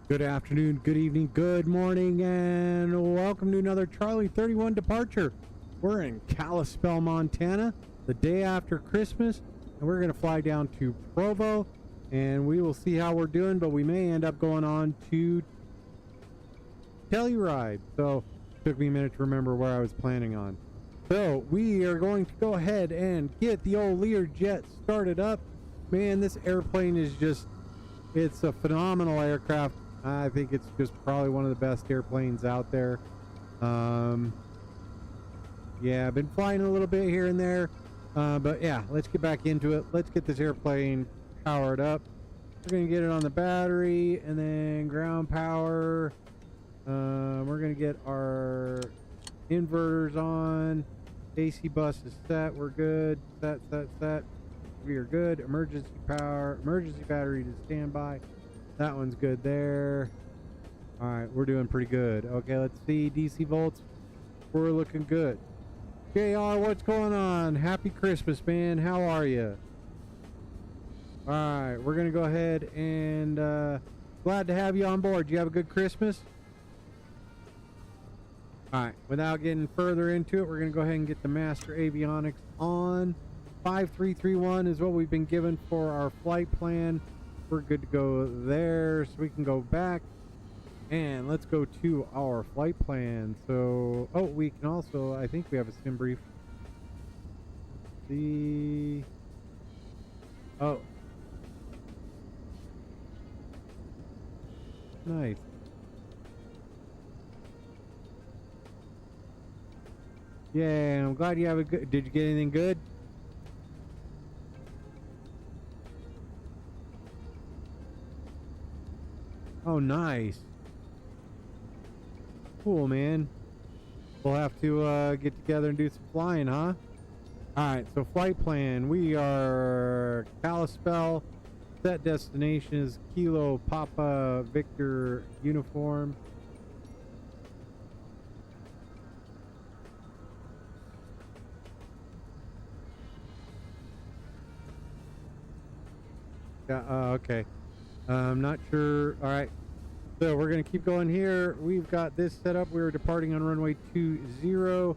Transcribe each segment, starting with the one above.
Good afternoon, good evening, good morning, and welcome to another Charlie 31 departure. We're in Kalispell, Montana, the day after Christmas, and we're going to fly down to Provo, and we will see how we're doing, but we may end up going on to Telluride. So it took me a minute to remember where I was planning on. So we are going to go ahead and get the old Learjet started up. Man, this airplane is just, it's a phenomenal aircraft. I think it's just probably one of the best airplanes out there. Yeah, I've been flying a little bit here and there, but yeah, let's get back into it. Let's get this airplane powered up. We're gonna get it on the battery and then ground power. We're gonna get our inverters on. AC bus is set. We're good. Set. We are good. Emergency power, emergency battery to standby. That one's good there. All right, we're doing pretty good. Okay, let's see. DC volts, we're looking good. JR, what's going on? Happy Christmas, man. How are you? All right, we're gonna go ahead and glad to have you on board. You have a good Christmas? All right, without getting further into it, we're gonna go ahead and get the master avionics on. 5331 is what we've been given for our flight plan. We're good to go there, so we can go back and let's go to our flight plan. So, oh, we can also, I think we have a sim brief. Oh, nice. Yeah, I'm glad you have a good, did you get anything good? Oh, nice. Cool, man. We'll have to get together and do some flying, huh? Alright, so flight plan. We are Kalispell. Set destination is Kilo Papa Victor Uniform. Yeah, okay. I'm not sure. All right, so we're gonna keep going here. We've got this set up. We're departing on runway 20,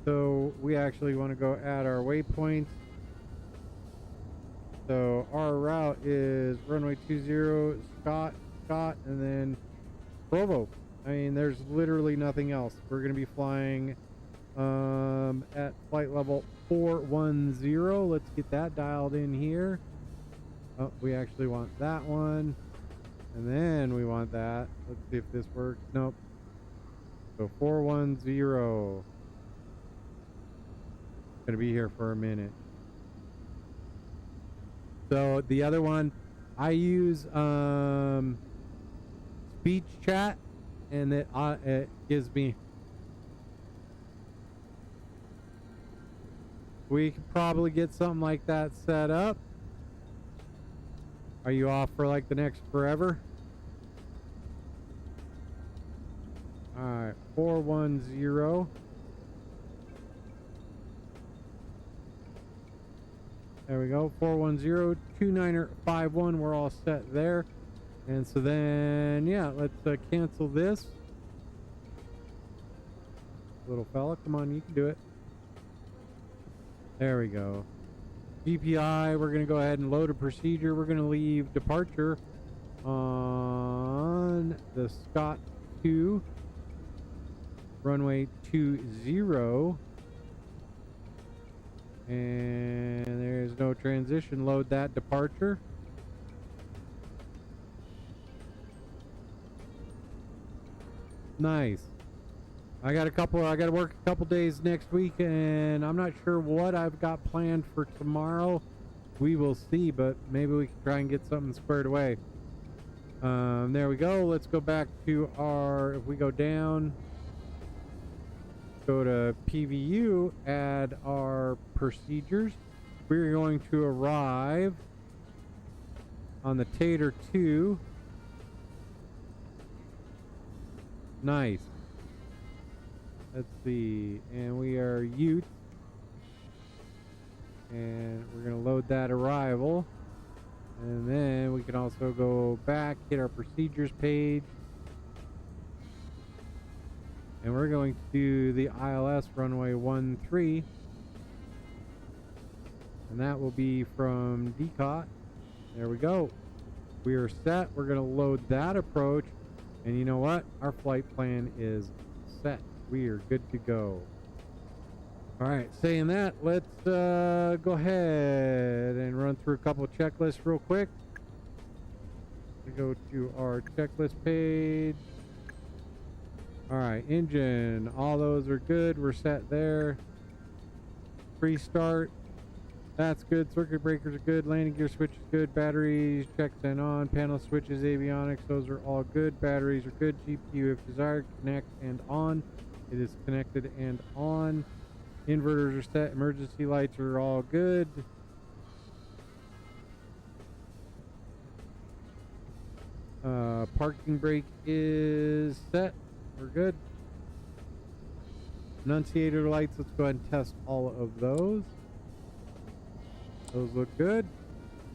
so we actually want to go add our waypoints. So our route is runway 20, Scott, and then Provo. I mean, there's literally nothing else. We're gonna be flying at flight level 410. Let's get that dialed in here. Oh, we actually want that one. And then we want that. Let's see if this works. Nope. So 410. Gonna be here for a minute. So the other one, I use speech chat, and it gives me. We could probably get something like that set up. Are you off for like the next forever? Alright, 410. There we go, 410, 2951. We're all set there. And so then, yeah, let's cancel this. Little fella, come on, you can do it. There we go. GPI, we're going to go ahead and load a procedure. We're going to leave departure on the Scott 2, runway 20. And there's no transition. Load that departure. Nice. I got to work a couple days next week, and I'm not sure what I've got planned for tomorrow. We will see, but maybe we can try and get something squared away. There we go. Let's go back to our, if we go down, go to PVU, add our procedures. We're going to arrive on the Tater 2. Nice. Let's see, and we are Ute, and we're gonna load that arrival, And then we can also go back, hit our procedures page. And we're going to do the ILS runway 13. And that will be from DCOT. There we go. We are set. We're going to load that approach. And you know what? Our flight plan is set. We are good to go. All right, saying that, let's go ahead and run through a couple of checklists real quick. We go to our checklist page. All right, engine, all those are good. We're set there. Pre-start, that's good. Circuit breakers are good. Landing gear switch is good. Batteries checked and on. Panel switches, avionics, those are all good. Batteries are good. GPU, if desired, connect and on. It is connected and on. Inverters are set. Emergency lights are all good. Parking brake is set. We're good. Annunciator lights, let's go ahead and test all of those. Those look good.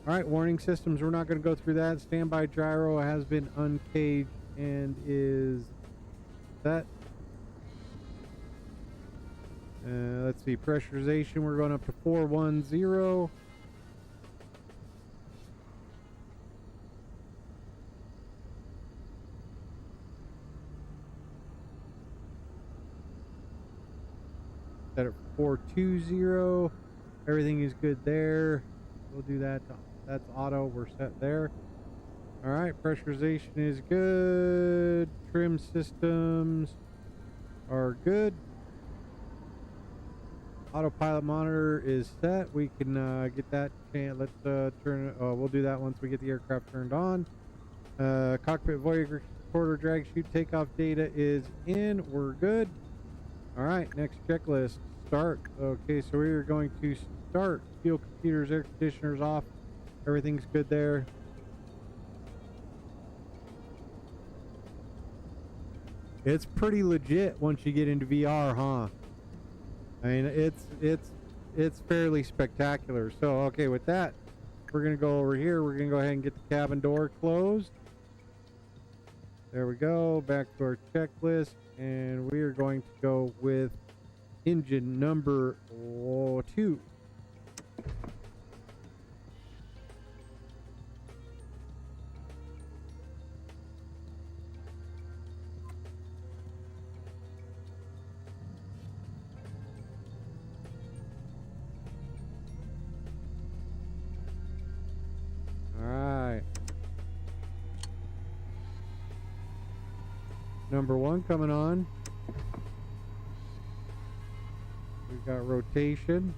All right, warning systems, we're not going to go through that. Standby gyro has been uncaged and is set. Let's see, pressurization, we're going up to 410. Set at 420. Everything is good there. We'll do that. That's auto. We're set there. All right, pressurization is good. Trim systems are good. Autopilot monitor is set. We can get that. Let's turn. We'll do that once we get the aircraft turned on. Cockpit Voyager recorder drag chute takeoff data is in. We're good. All right, next checklist. Start. Okay, so we are going to start. Fuel computers, air conditioners off. Everything's good there. It's pretty legit once you get into VR, huh? I mean, it's fairly spectacular. So, okay, with that, we're gonna go over here. We're gonna go ahead and get the cabin door closed. There we go. Back to our checklist, and we are going to go with engine number 2. Number 1 coming on. We've got rotation.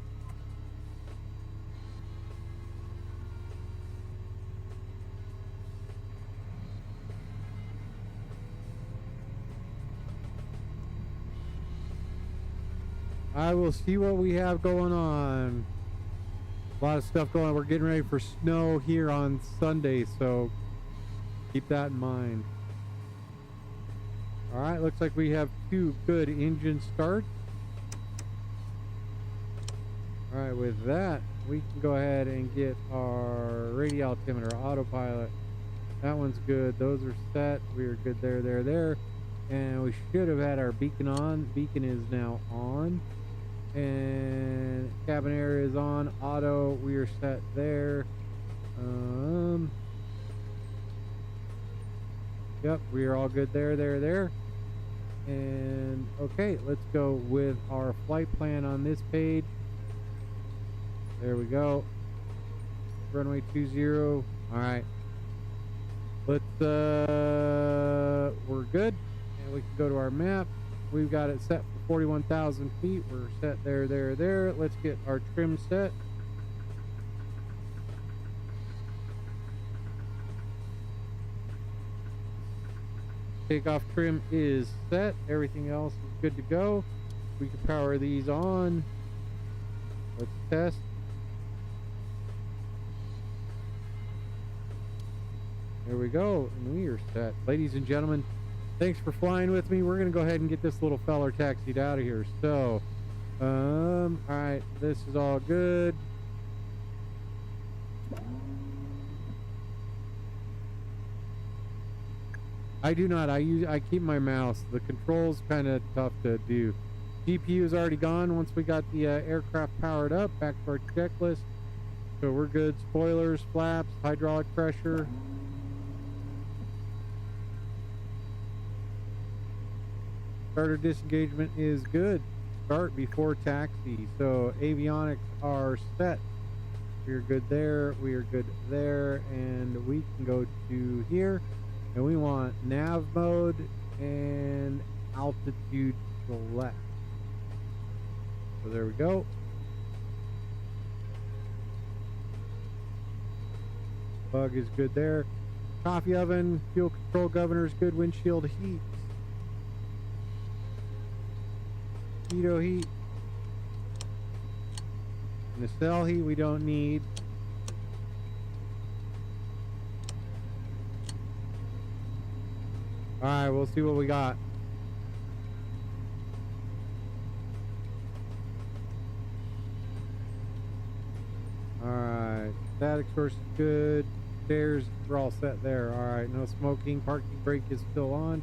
I will see what we have going on. A lot of stuff going on. We're getting ready for snow here on Sunday, so keep that in mind. All right, looks like we have 2 good engine starts. All right, with that, we can go ahead and get our radio altimeter, autopilot. That one's good. Those are set. We are good there. And we should have had our beacon on. Beacon is now on. And cabin air is on. Auto, we are set there. Yep, we are all good there. And okay, let's go with our flight plan on this page. There we go. Runway 20. All right. Let's we're good. And we can go to our map. We've got it set for 41,000 feet. We're set there. Let's get our trim set. Takeoff trim is set. Everything else is good to go. We can power these on. Let's test. There we go, and we are set. Ladies and gentlemen, thanks for flying with me. We're gonna go ahead and get this little feller taxied out of here. So, all right, this is all good. I do not. I keep my mouse. The controls kind of tough to do. GPU is already gone once we got the aircraft powered up. Back to our checklist. So we're good. Spoilers, flaps, hydraulic pressure. Starter disengagement is good. Start before taxi. So avionics are set. We're good there. We are good there. And we can go to here. And we want nav mode and altitude select. So there we go. Bug is good there. Coffee oven, fuel control governor is good. Windshield heat. Keto heat. Nacelle heat we don't need. Alright, we'll see what we got. Alright, static source is good. Stairs, we're all set there. Alright, no smoking. Parking brake is still on.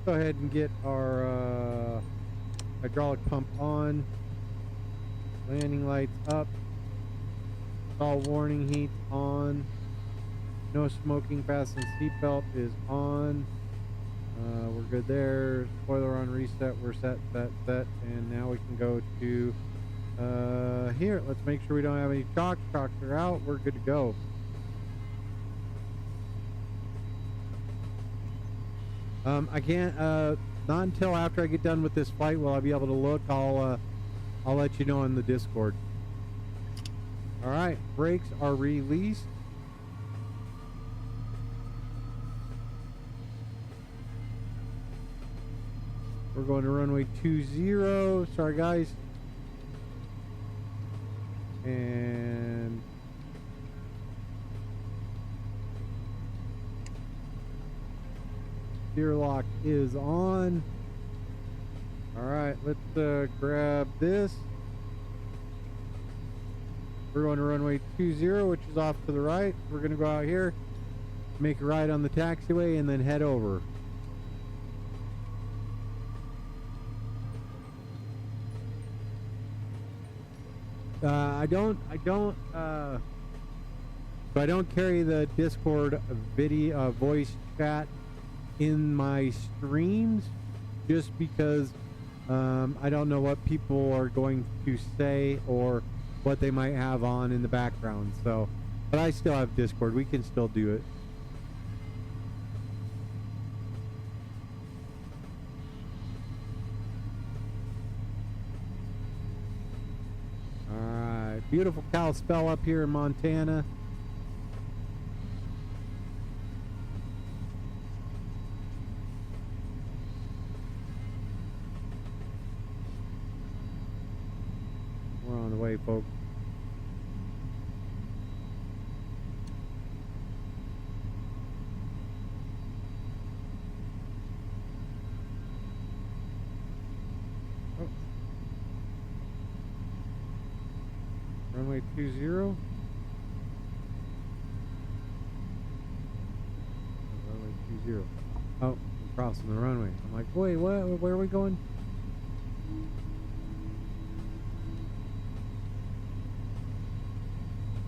Go ahead and get our hydraulic pump on. Landing lights up. All warning heat on. No smoking. Fasten seatbelt is on. We're good there. Spoiler on reset. We're set. And now we can go to here. Let's make sure we don't have any shocks. Shocks are out. We're good to go. I can't not until after I get done with this flight will I be able to look. I'll let you know in the Discord. All right, brakes are released. We're going to runway 20. Sorry, guys. And steer lock is on. All right, let's grab this. We're going to runway 20, which is off to the right. We're going to go out here, make a ride on the taxiway, and then head over. I don't carry the Discord video voice chat in my streams just because I don't know what people are going to say or what they might have on in the background. So, but I still have Discord. We can still do it. Beautiful Kalispell up here in Montana. We're on the way, folks. Runway 20. Runway 20. Oh, I'm crossing the runway. I'm like, wait, what? Where are we going?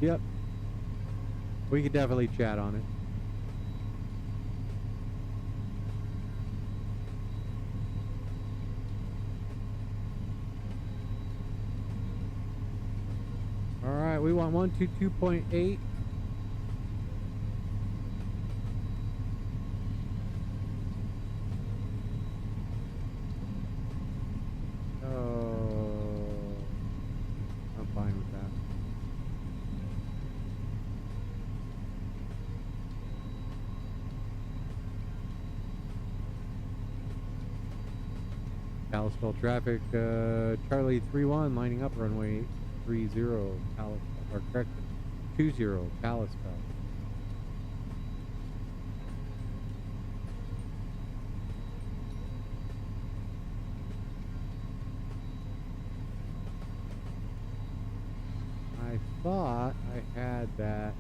Yep. We could definitely chat on it. We want 122.8. I'm fine with that. Kalispell traffic, Charlie 31 lining up runway 30 Kalispell, or correct, 20 Kalispell. I thought I had that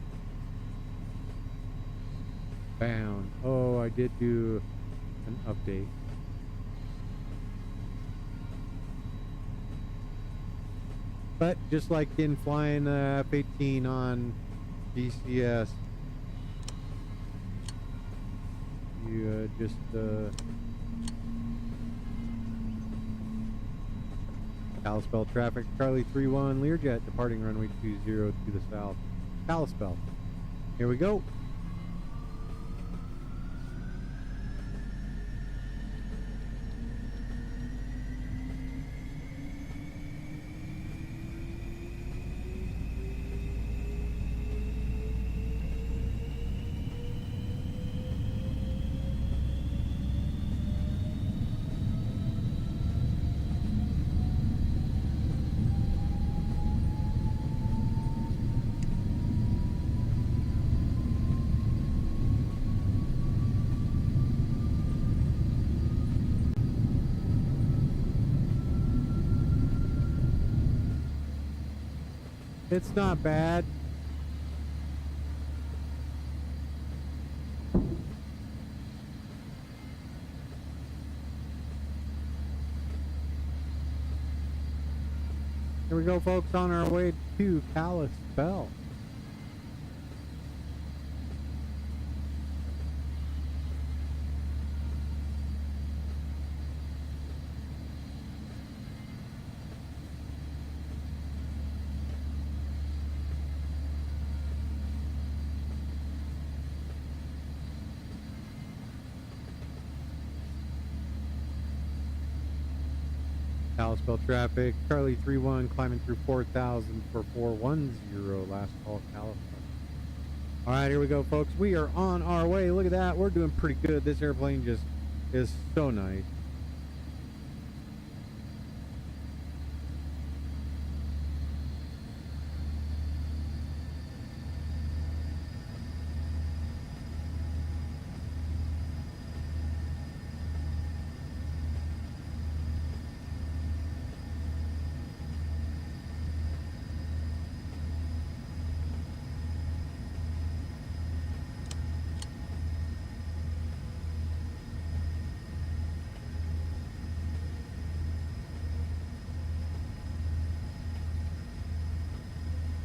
bound. Oh, I did do update. But just like in flying F-18 on DCS, you just Kalispell traffic, Charlie 31, Learjet departing runway 20 to the south. Kalispell. Here we go. It's not bad. Here we go, folks, on our way to Kalispell. Kalispell traffic, Charlie 31 climbing through 4,000 for 410, last call Kalispell. All right, here we go, folks. We are on our way. Look at that. We're doing pretty good. This airplane just is so nice.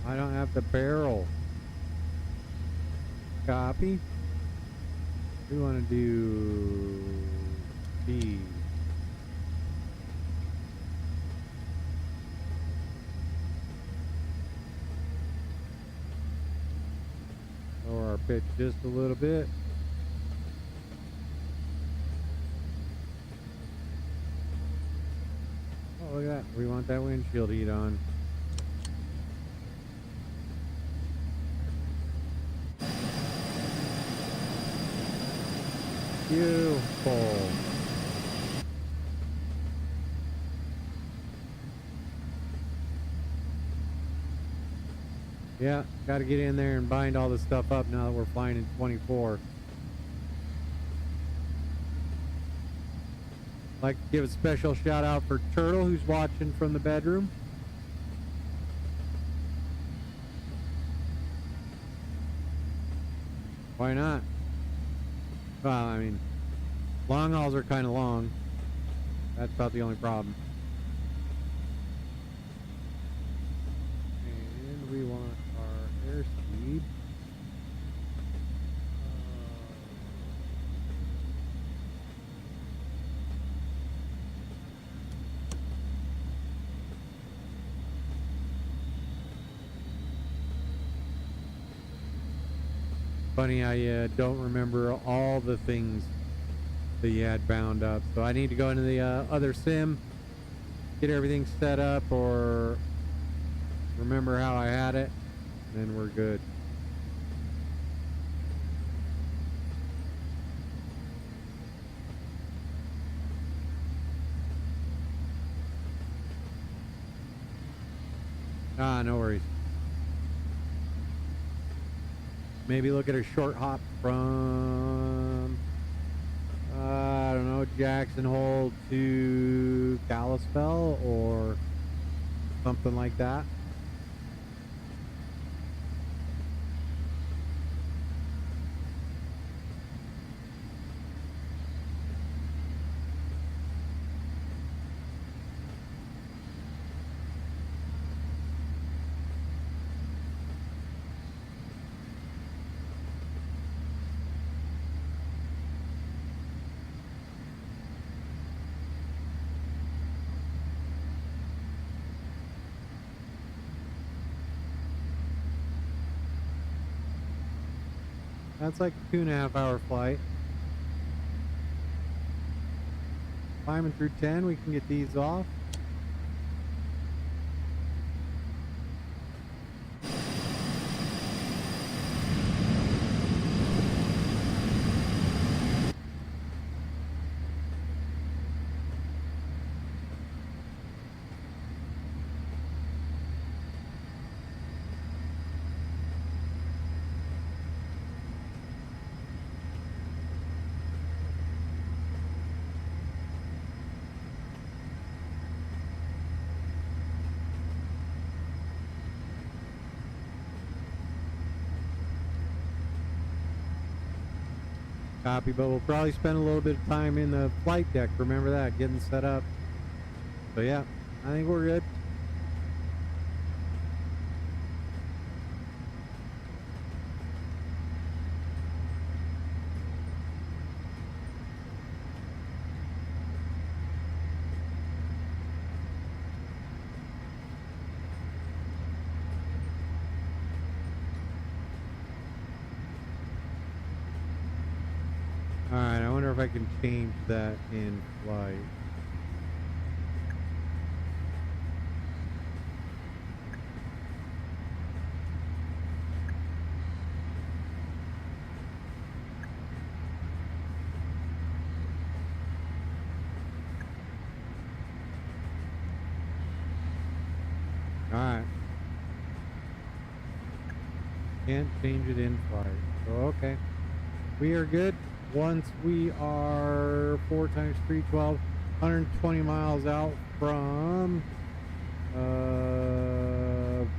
I don't have the barrel. Copy. We want to do B. Lower our pitch just a little bit. Oh, look at that. We want that windshield heat on. Beautiful. Yeah, got to get in there and bind all this stuff up now that we're flying in 24. Like to give a special shout out for Turtle, who's watching from the bedroom. Why not? Well, I mean, long hauls are kind of long. That's about the only problem. And we want our airspeed. Funny how you don't remember all the things that you had bound up. So I need to go into the other sim, get everything set up, or remember how I had it, then we're good. Ah, no worries. Maybe look at a short hop from, I don't know, Jackson Hole to Kalispell or something like that. That's like a 2.5-hour flight. Climbing through 10, we can get these off. Copy, but we'll probably spend a little bit of time in the flight deck. Remember that, getting set up. So yeah, I think we're good. Alright, I wonder if I can change that in flight. Alright. Can't change it in flight. So, okay. We are good. Once we are 4 times 312, 120 miles out from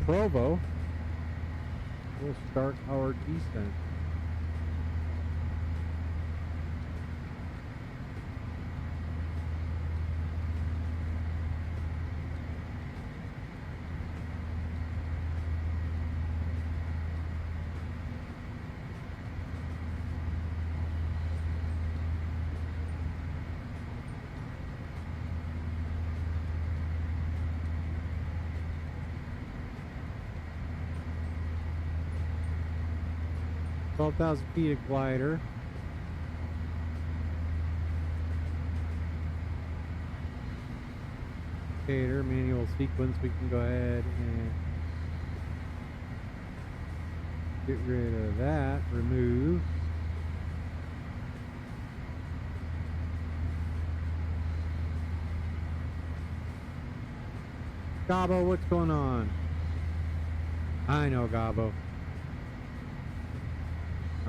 Provo, we'll start our descent. – 12,000 feet of glider. Indicator, manual sequence. We can go ahead and get rid of that. Remove. Gabo, what's going on? I know, Gabo.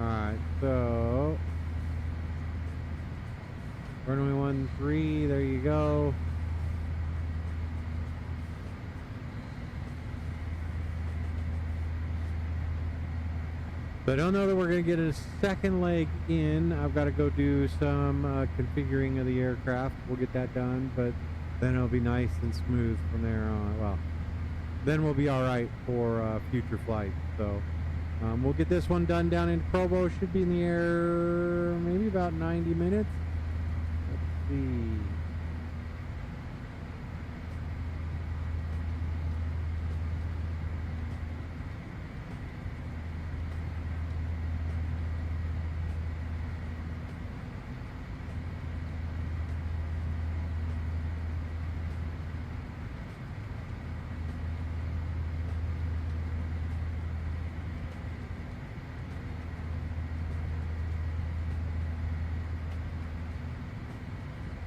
Alright, so runway 13, there you go. So I don't know that we're going to get a second leg in. I've got to go do some configuring of the aircraft. We'll get that done, but then it'll be nice and smooth from there on. Well, then we'll be alright for future flights. So we'll get this one done down in Provo. Should be in the air maybe about 90 minutes. Let's see.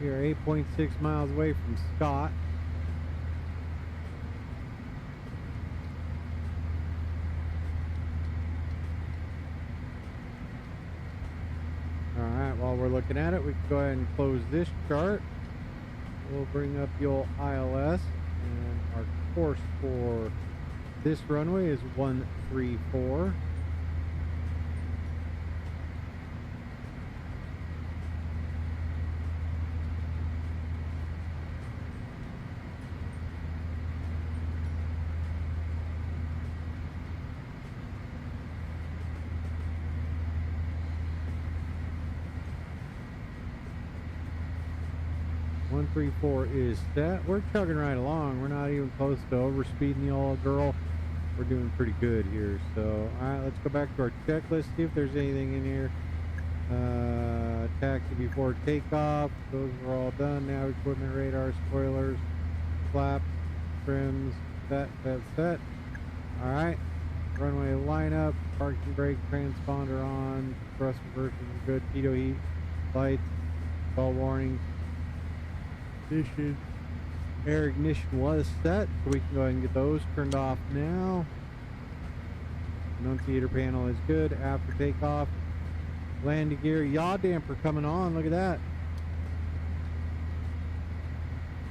We are 8.6 miles away from Scott. Alright, while we're looking at it, we can go ahead and close this chart. We'll bring up the old ILS, and our course for this runway is 134. One 134 is set. We're chugging right along. We're not even close to overspeeding the old girl. we're doing pretty good here. So, all right, let's go back to our checklist, see if there's anything in here. Taxi before takeoff. Those are all done now. Equipment, radar, spoilers, flaps, trims, set. All right. Runway lineup, parking brake, transponder on, thrust reverser is good, pitot heat, lights, all warnings, ignition, air ignition was set, so we can go ahead and get those turned off now. Annunciator panel is good after takeoff. Landing gear, yaw damper coming on, look at that.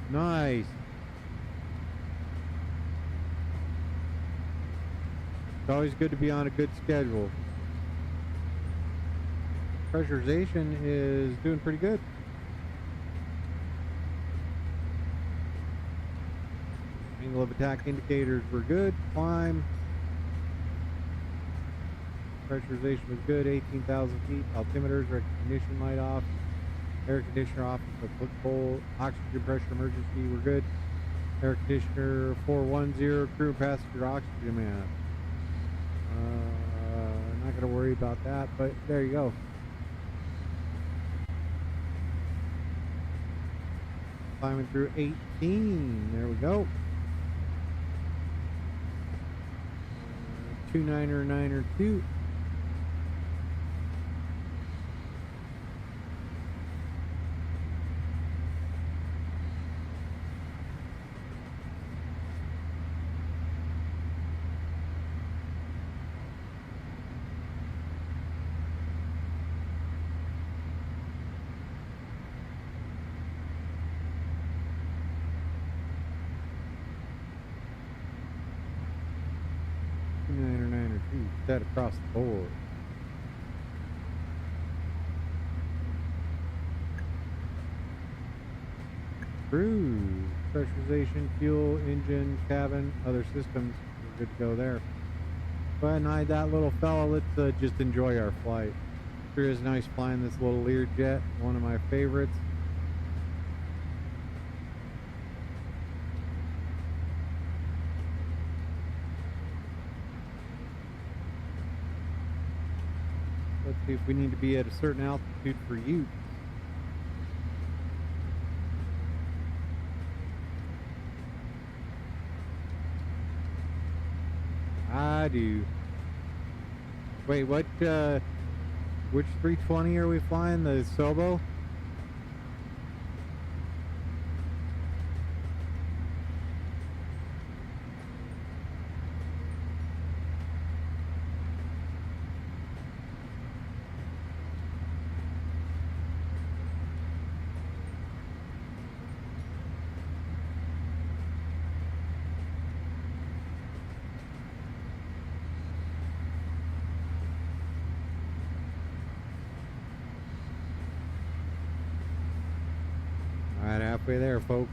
Nice. It's always good to be on a good schedule. Pressurization is doing pretty good. Angle of attack indicators were good. Climb. Pressurization was good. 18,000 feet. Altimeters, recognition light off. Air conditioner off. Applicable. Oxygen pressure emergency were good. Air conditioner 410. Crew and passenger oxygen man. Not going to worry about that, but there you go. Climbing through 18. There we go. 299er 2. Set across the board. Cruise, pressurization, fuel, engine, cabin, other systems. We're good to go there. Go ahead and hide that little fella. Let's just enjoy our flight. Sure is nice flying this little Learjet, one of my favorites. Let's see if we need to be at a certain altitude for you. I do. Wait, what, which 320 are we flying? The Sobo? Right halfway there, folks.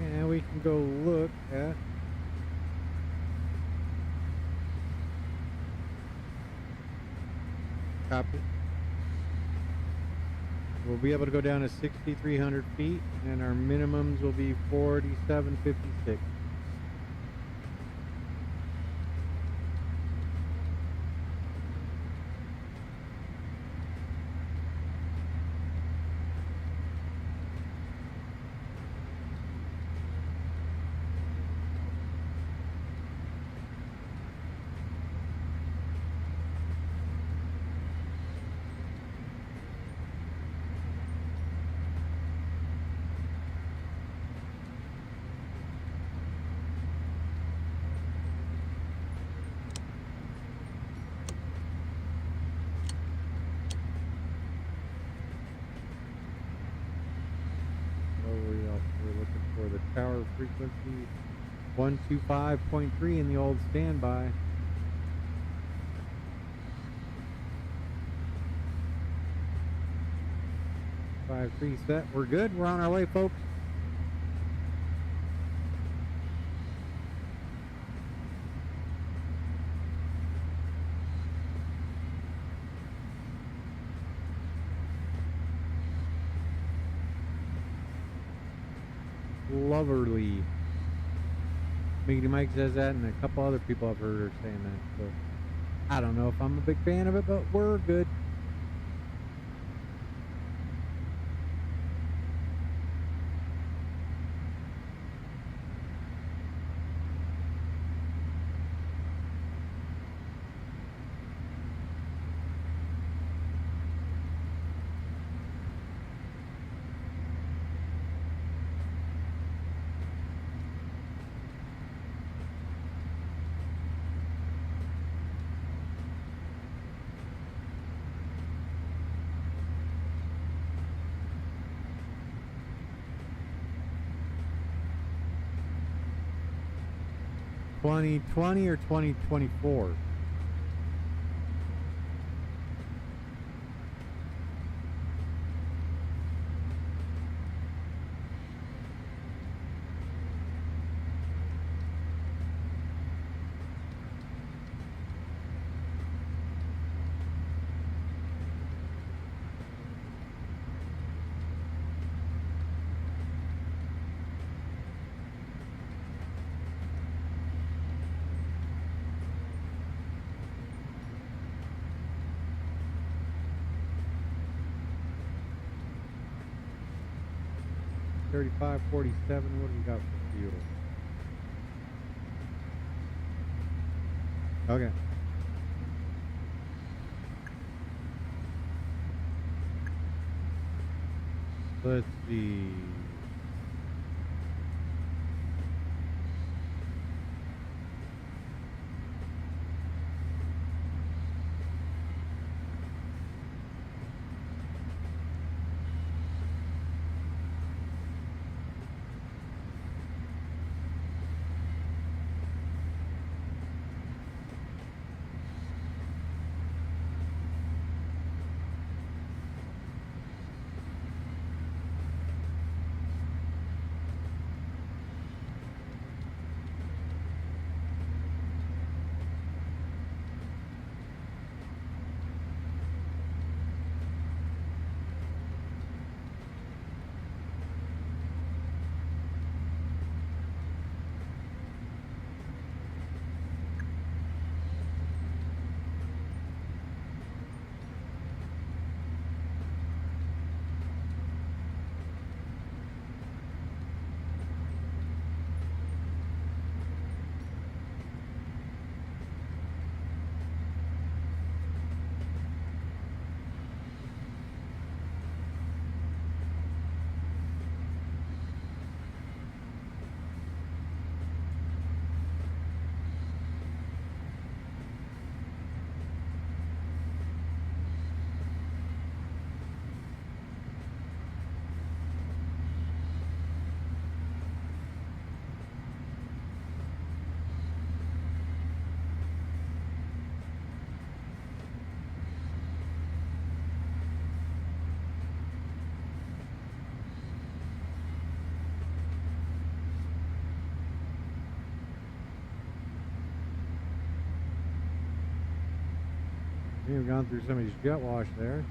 And we can go look at copy. We'll be able to go down to 6,300 feet, and our minimums will be 4756. Tower frequency 125.3 in the old standby. 5-3 set. We're good. We're on our way, folks. Loverly. Miggity Mike says that, and a couple other people I've heard are saying that. So I don't know if I'm a big fan of it, but we're good. $2020 or 2024? $35.47. What do we got for fuel? Okay. Let's see. We've gone through somebody's jet wash there.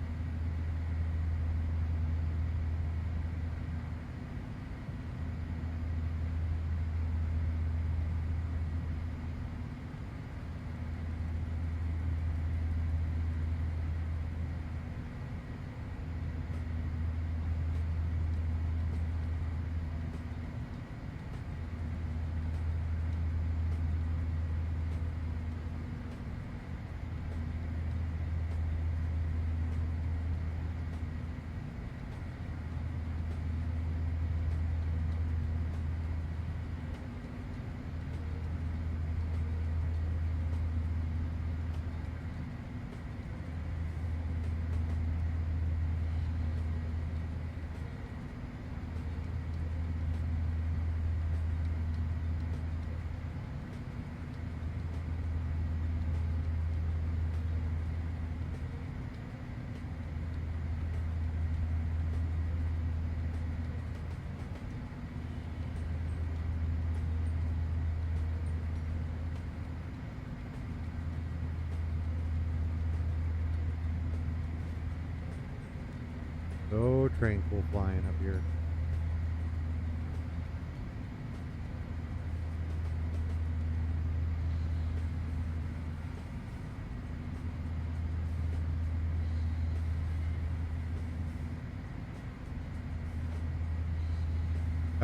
So tranquil flying up here.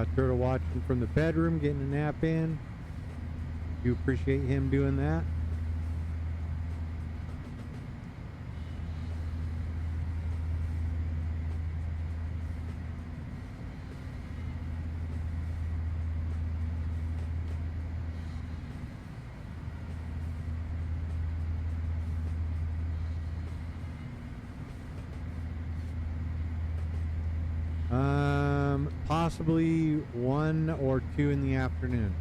Got Turtle watching from the bedroom, getting a nap in. Do appreciate him doing that. Possibly 1 or 2 in the afternoon.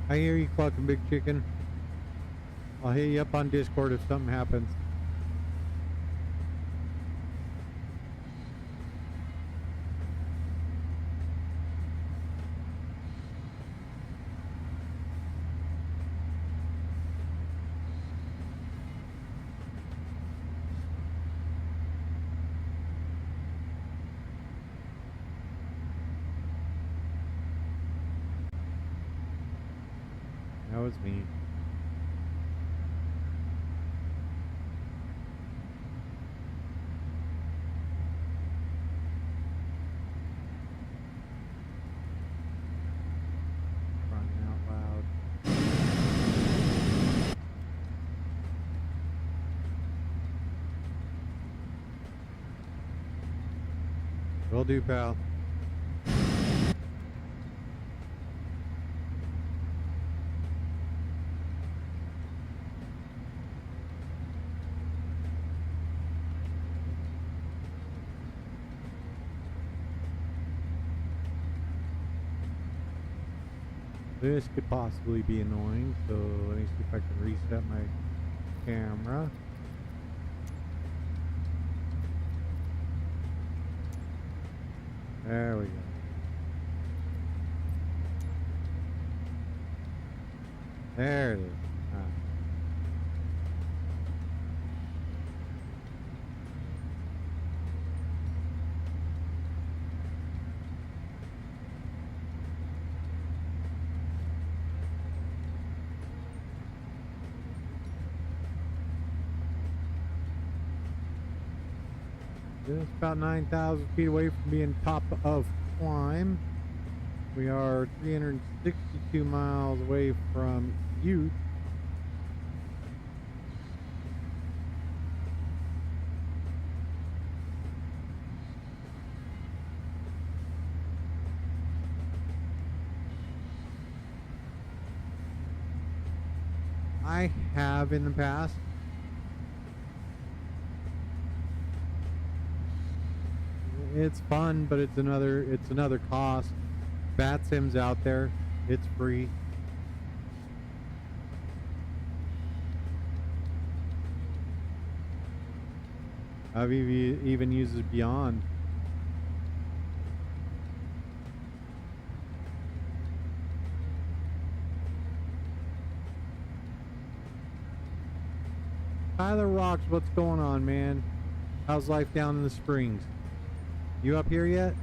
I hear you clucking, big chicken. I'll hit you up on Discord if something happens. That was me. Crying out loud. Will do, pal. This could possibly be annoying, so let me see if I can reset my camera. There we go. There it is. Just about 9,000 feet away from being top of climb. We are 362 miles away from Ute. I have in the past. It's fun, but it's another cost. BatSim's out there. It's free. I've even used it beyond. Tyler Rocks, what's going on, man? How's life down in the Springs? You up here yet?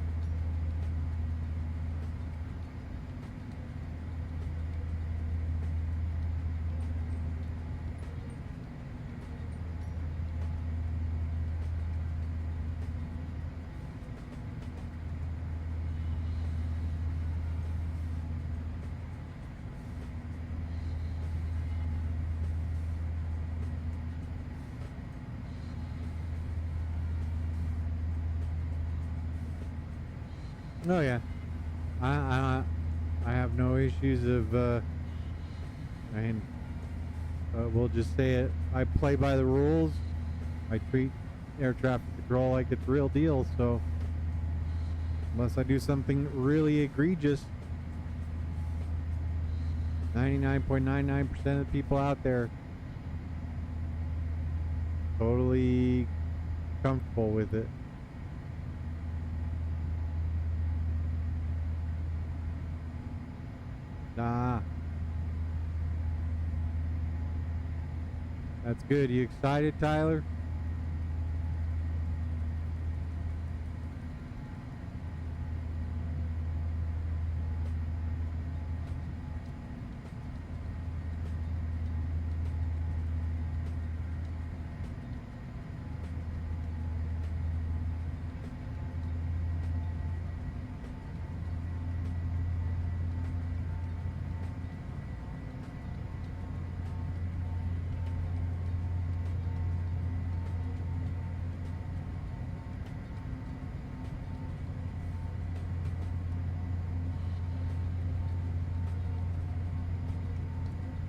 Oh yeah, I have no issues of we'll just say it. I play by the rules. I treat air traffic control like it's real deal. So unless I do something really egregious, 99.99% of the people out there totally comfortable with it. Nah. That's good. You excited, Tyler?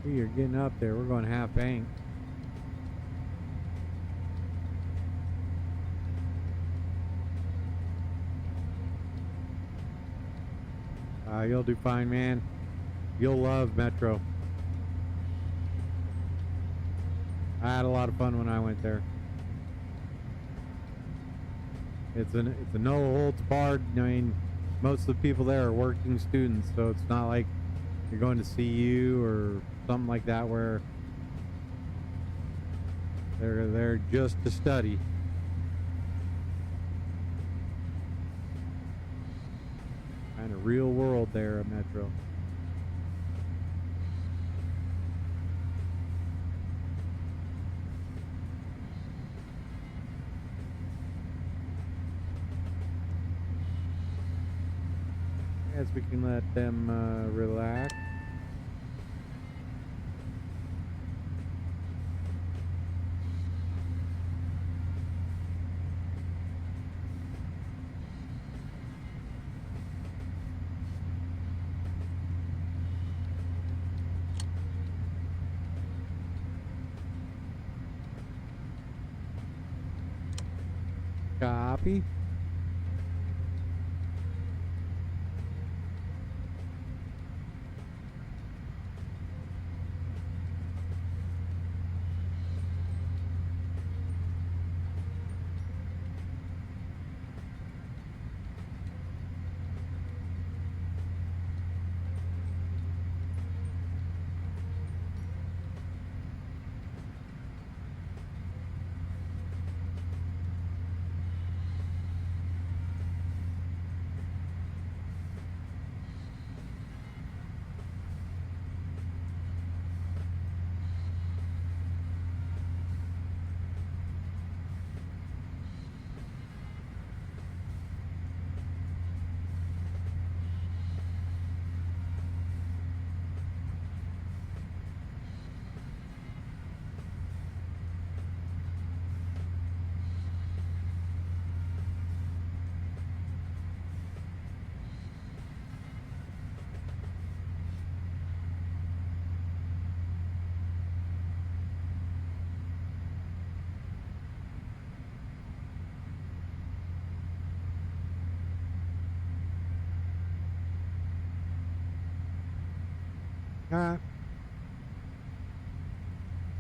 You're getting up there. We're going half bank. You'll do fine, man. You'll love Metro. I had a lot of fun when I went there. It's a no holds barred. I mean, most of the people there are working students, so it's not like you're going to CU or something like that where they're there just to study. Kind of real world there at Metro. As we can let them relax. Copy.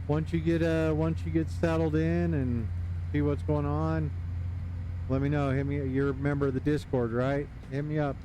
Once you get settled in and see what's going on, let me know. Hit me. You're a member of the Discord, right? Hit me up.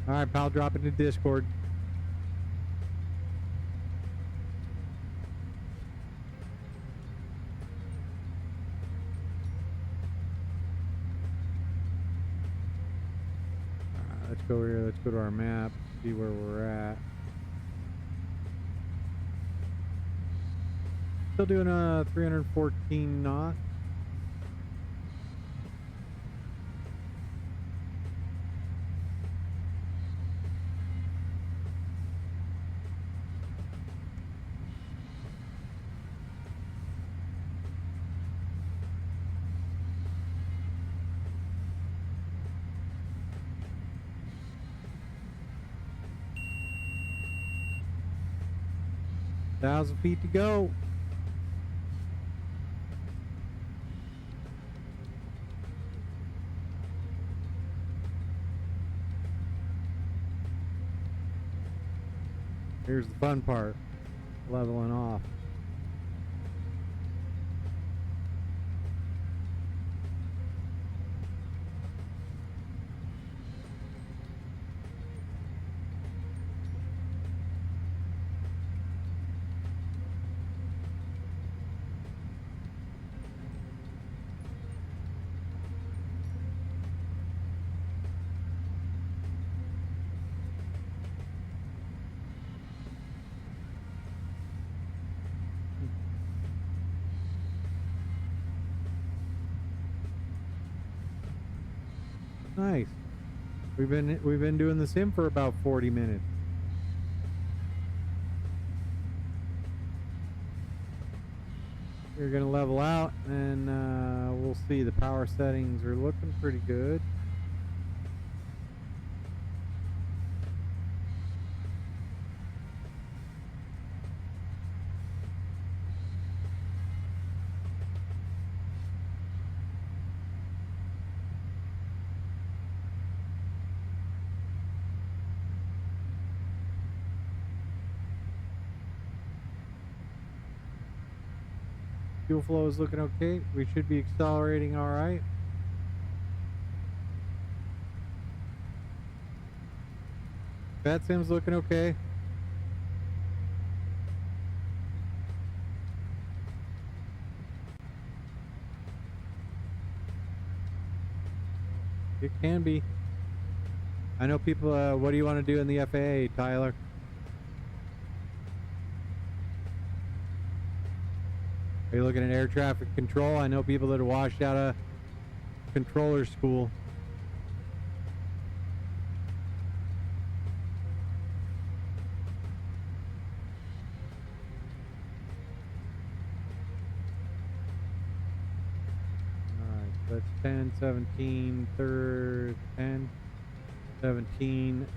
All right, pal, drop into Discord. let's go over here. Let's go to our map, see where we're at. Still doing 314 knots. Thousand feet to go. Here's the fun part, leveling off. Nice. We've been doing the sim for about 40 minutes. We're gonna level out, and we'll see. The power settings are looking pretty good. Fuel flow is looking okay. We should be accelerating all right. That sim's looking okay. It can be. I know people, what do you want to do in the FAA, Tyler? Are you looking at air traffic control? I know people that are washed out of controller school. Alright, so that's 10, 17, 10, 17,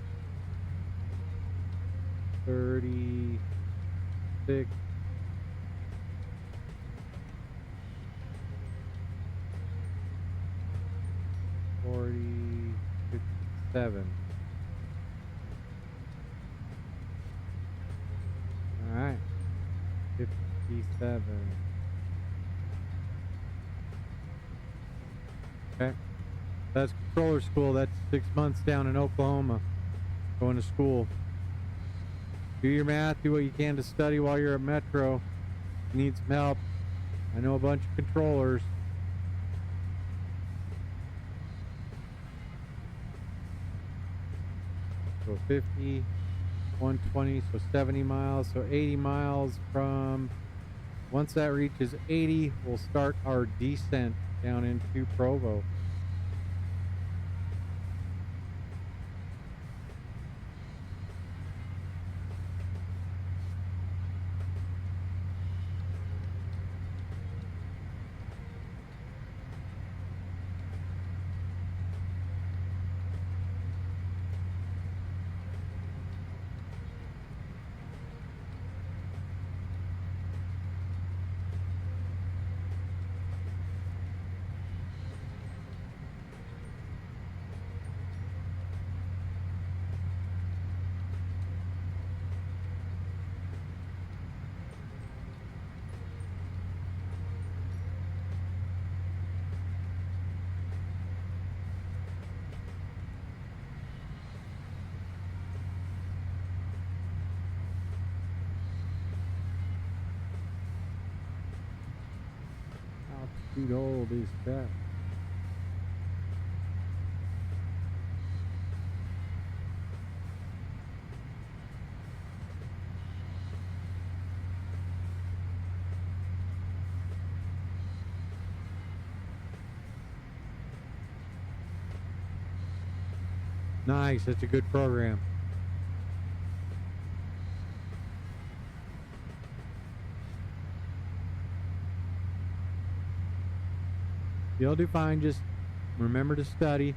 36, 40, 57. All right, 57. Okay, that's controller school. That's 6 months down in Oklahoma, going to school. Do your math, do what you can to study while you're at Metro. You need some help. I know a bunch of controllers. So 50, 120, so 70 miles, so 80 miles from, once that reaches 80, we'll start our descent down into Provo. Altitude hold is that. Nice. That's a good program. You'll do fine. Just remember to study.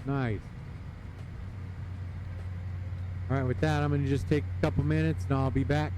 Nice. All right, with that, I'm going to just take a couple minutes and I'll be back.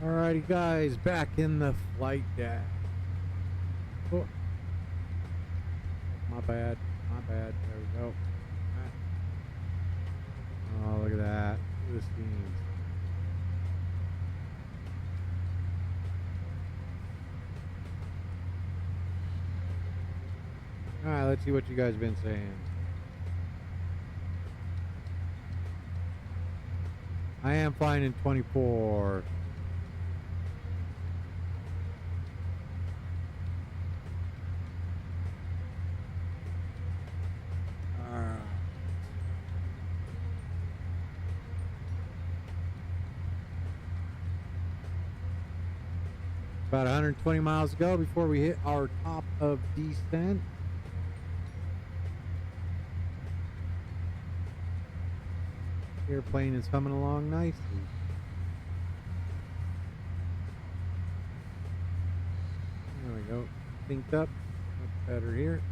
Alrighty guys, back in the flight deck. Oh, my bad, my bad. There we go. Oh, look at that. Look at the scenes. Alright, let's see what you guys have been saying. I am flying in 24. About 120 miles to go before we hit our top of descent. Airplane is humming along nicely. There we go. Synced up. Much better here.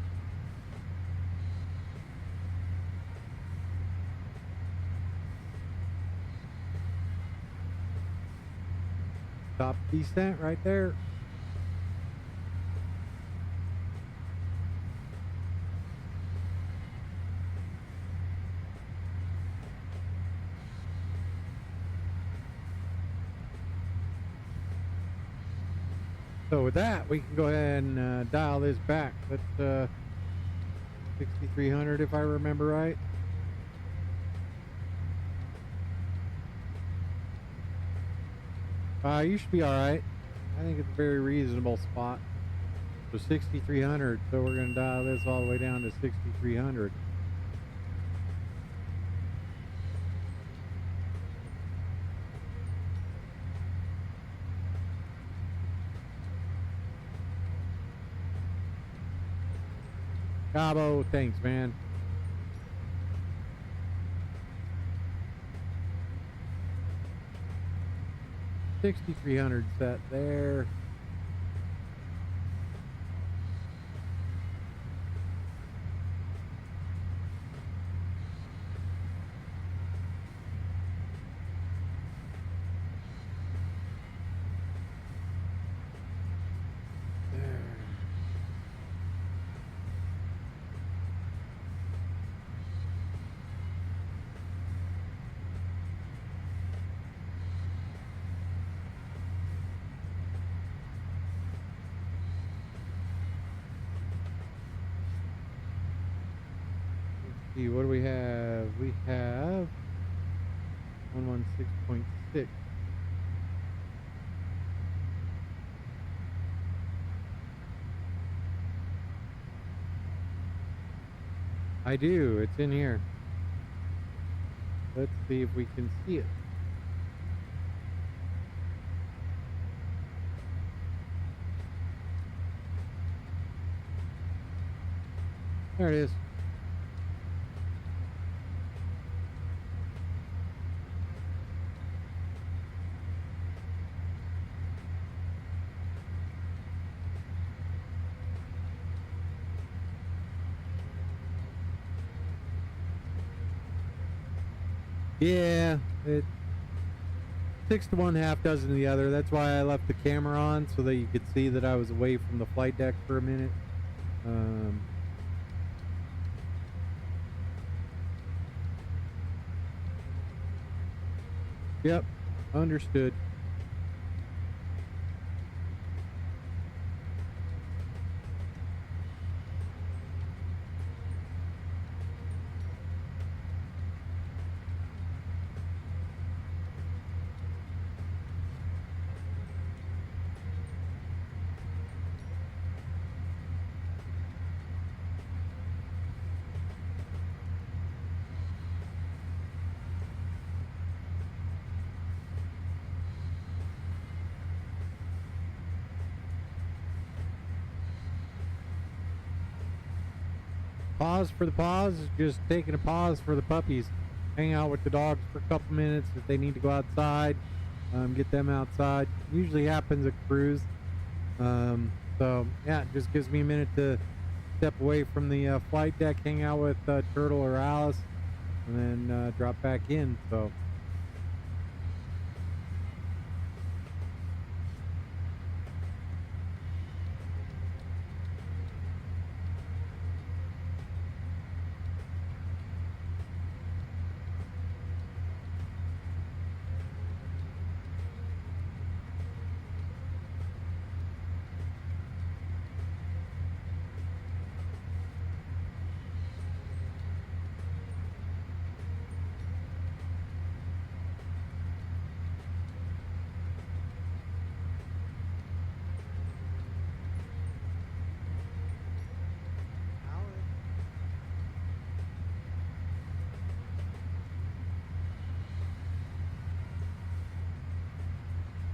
Top descent right there. So with that, we can go ahead and dial this back. That's 6,300 if I remember right. You should be alright. I think it's a very reasonable spot. So 6,300, so we're going to dial this all the way down to 6,300. Cabo, thanks, man. $6,300 set there. What do we have? We have 116.6. I do. It's in here. Let's see if we can see it. There it is. Yeah, it's 6 to 1, half dozen to the other. That's why I left the camera on, so that you could see that I was away from the flight deck for a minute. Yep, understood. Pause for the pause is just taking a pause for the puppies. Hang out with the dogs for a couple minutes if they need to go outside. Get them outside. Usually happens at cruise. So yeah, it just gives me a minute to step away from the flight deck, hang out with Turtle or Alice, and then drop back in. So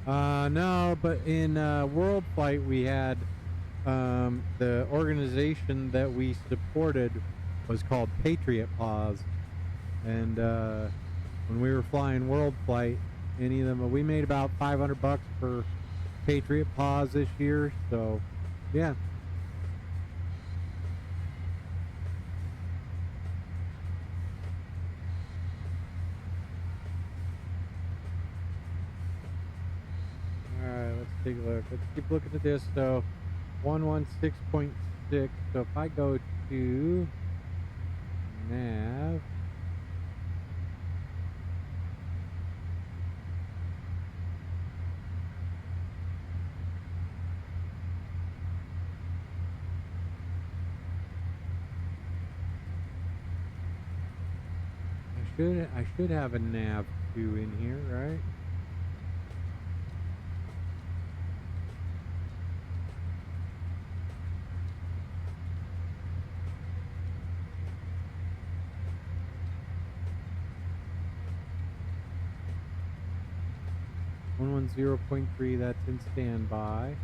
No, but in World Flight we had the organization that we supported was called Patriot Paws, and when we were flying World Flight, any of them, we made about $500 for Patriot Paws this year. So, yeah. Alright, let's take a look. Let's keep looking at this. So 116.6. So if I go to nav, I should have a nav 2 in here, right? One 0.3, that's in standby.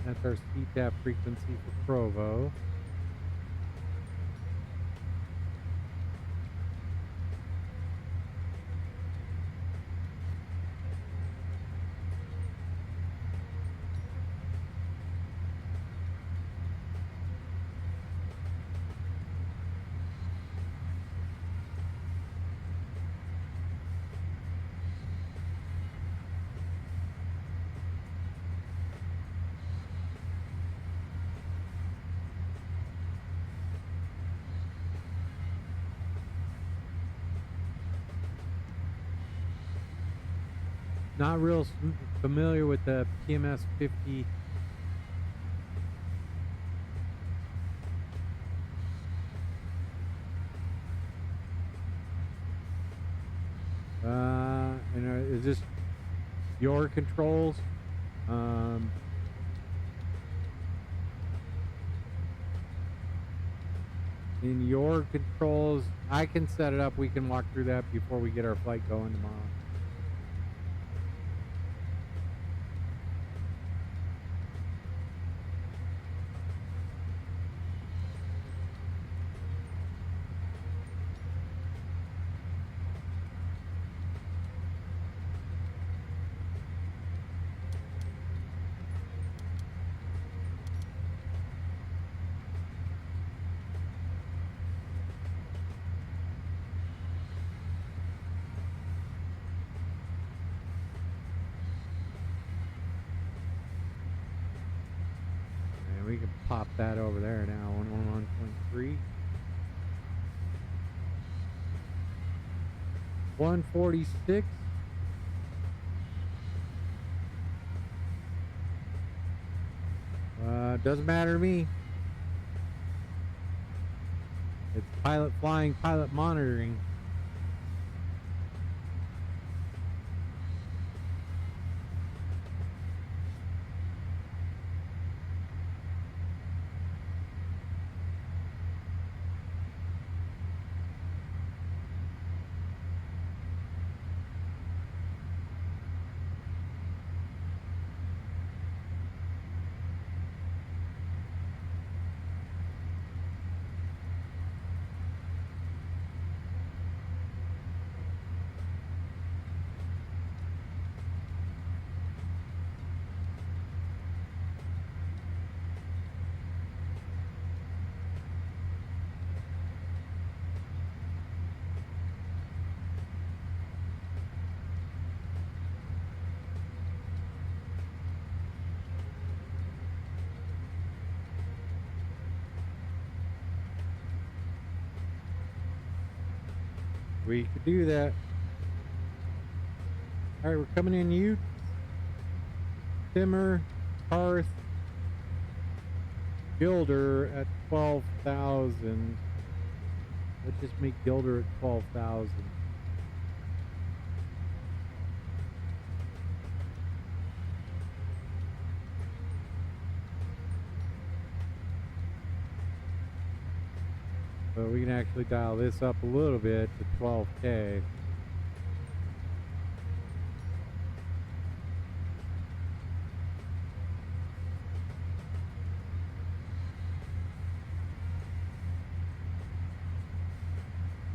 That's our CTAP frequency for Provo. Not real familiar with the PMS 50. And is this your controls? In your controls, I can set it up. We can walk through that before we get our flight going tomorrow. We can pop that over there now. 111.3. 146. Doesn't matter to me. It's pilot flying, pilot monitoring. We could do that. All right, we're coming in. You, Timmer, Hearth Gilder at 12,000. Let's just make Gilder at 12,000. So we can actually dial this up a little bit to 12K.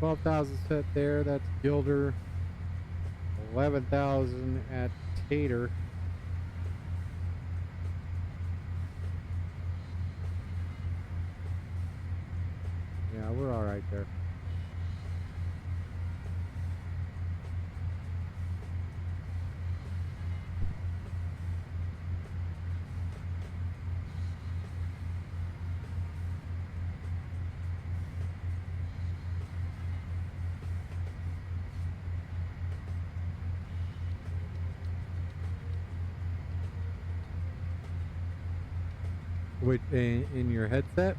$12,000 set there. That's Gilder. 11,000 at Tater. Yeah, we're all right there. Wait, in your headset?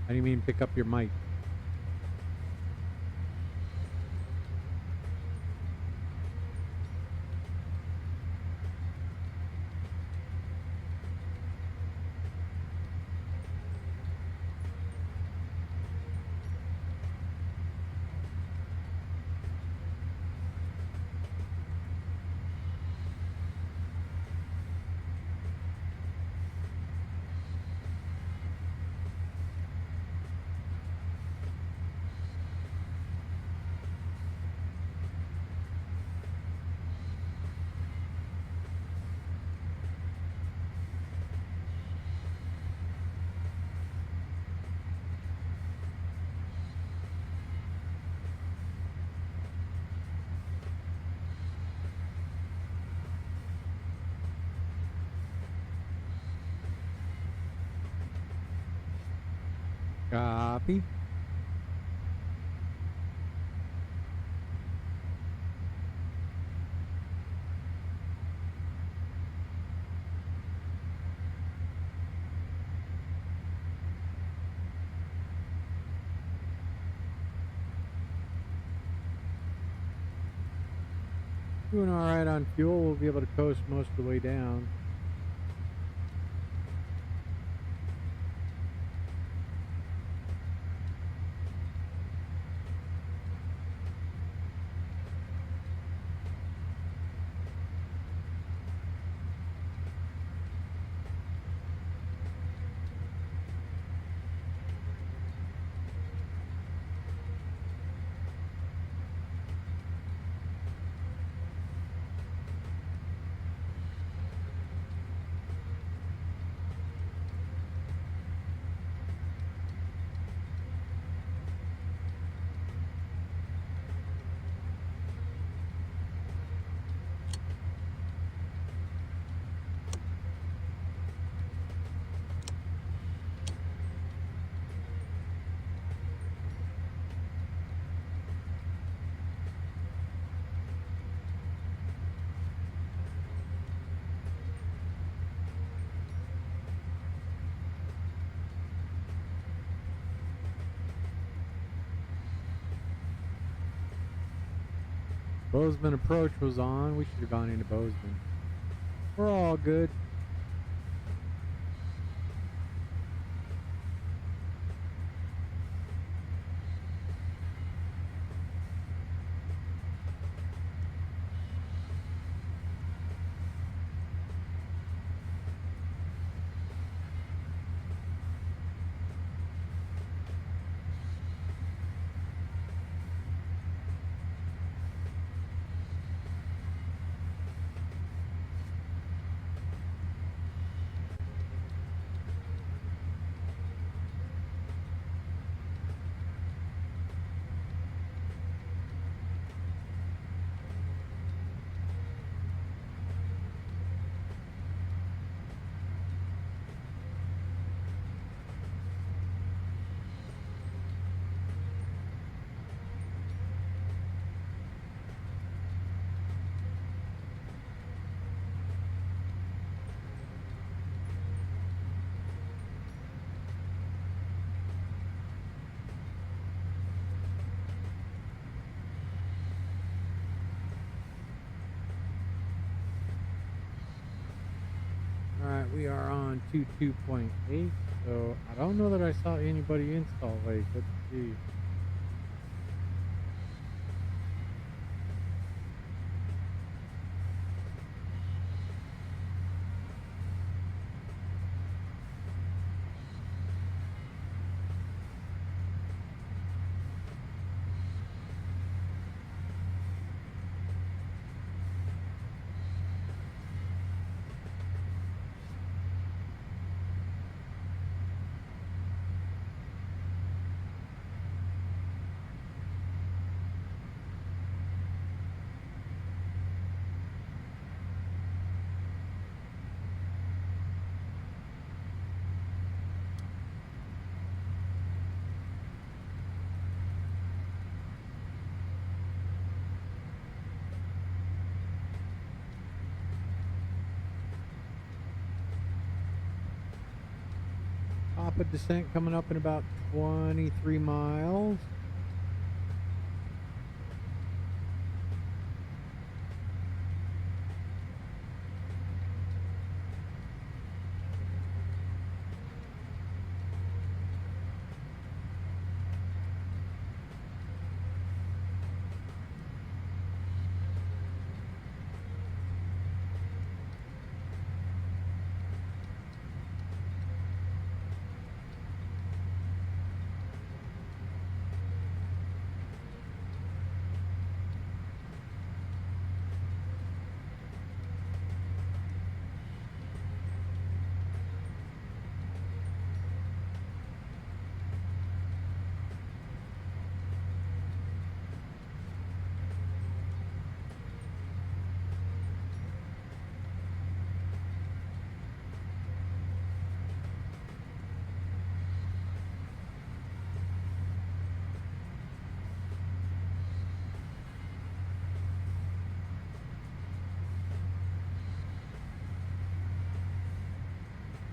How do you mean pick up your mic? Copy. Doing all right on fuel. We'll be able to coast most of the way down. Bozeman approach was on. We should have gone into Bozeman. We're all good. we are on 22.8, so I don't know that I saw anybody in Salt Lake. Let's see. Top of descent coming up in about 23 miles.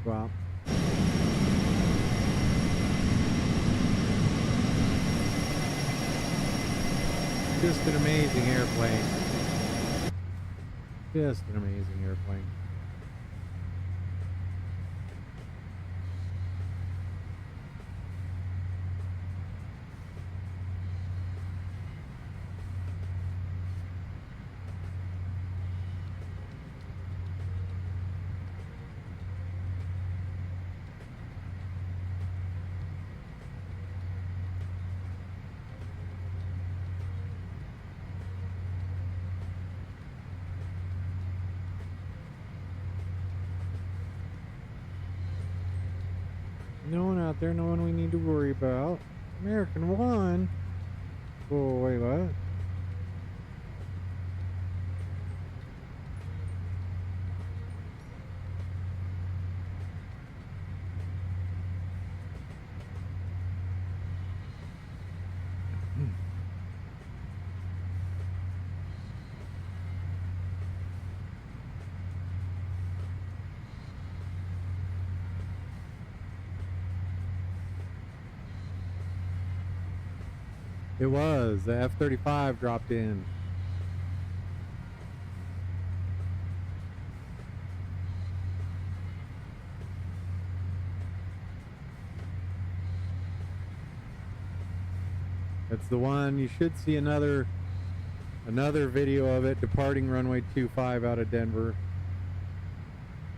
Wow. Just an amazing airplane. Just an amazing airplane. No one out there, no one we need to worry about. American One. Oh, wait, what? It was. The F-35 dropped in. That's the one. You should see another video of it departing runway 25 out of Denver.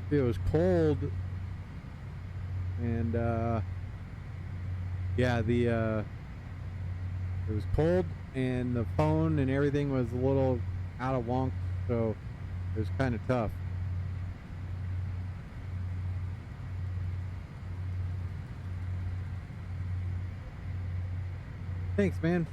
It was cold, and yeah, it was cold, and the phone and everything was a little out of wonk, so it was kind of tough. Thanks, man.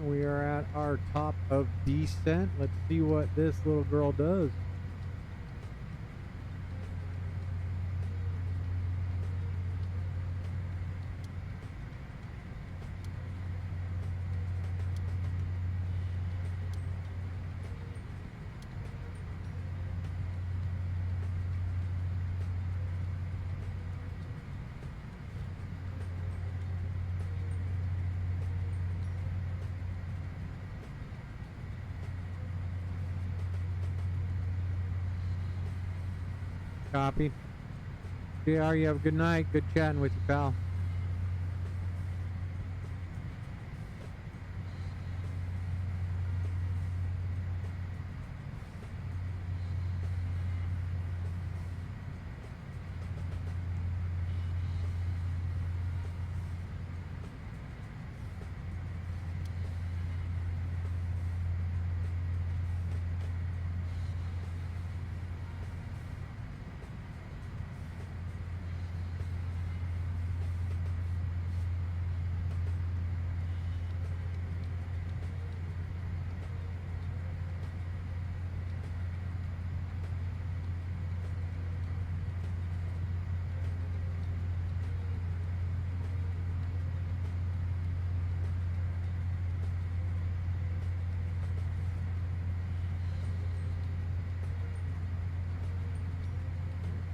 We are at our top of descent. Let's see what this little girl does. Copy. JR, you have a good night. Good chatting with you, pal.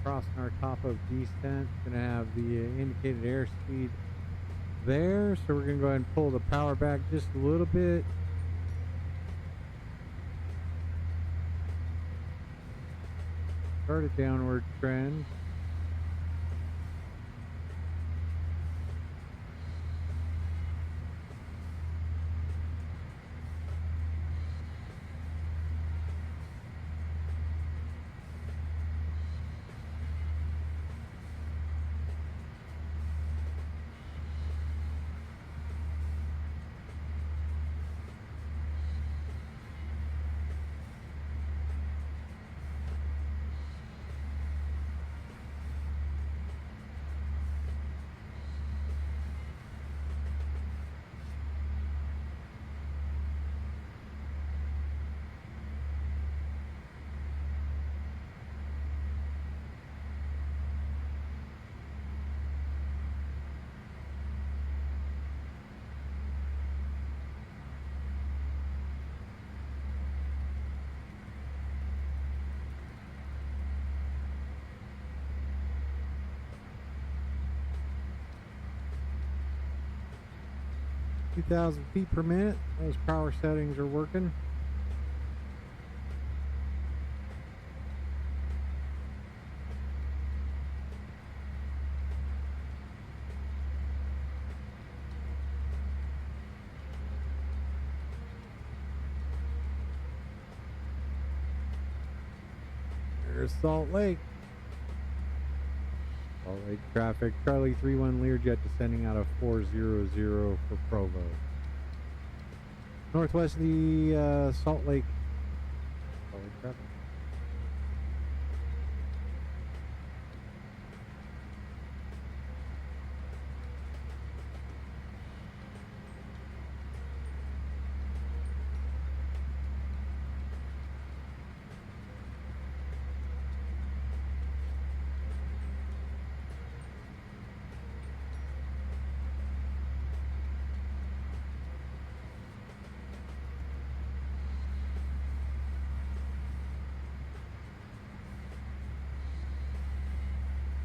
Crossing our top of descent, gonna have the indicated airspeed there, so we're gonna go ahead and pull the power back just a little bit. Start a downward trend. Two 2,000 feet per minute. Those power settings are working. There's Salt Lake. Salt Lake traffic. Charlie 31 Learjet descending out of 400 for Provo. Northwest of the Salt Lake traffic.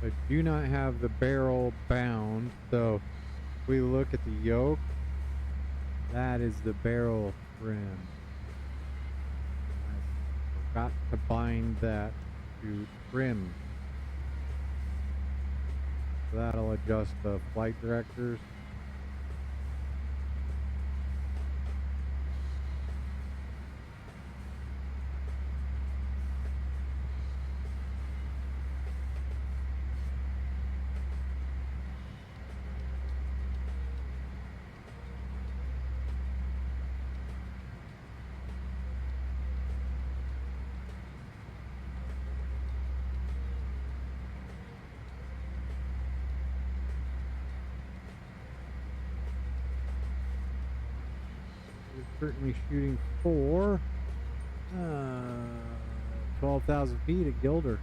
I do not have the barrel bound, so if we look at the yoke, that is the barrel trim. I forgot to bind that to trim. So that'll adjust the flight directors. Currently shooting for 12,000 feet at Gilder.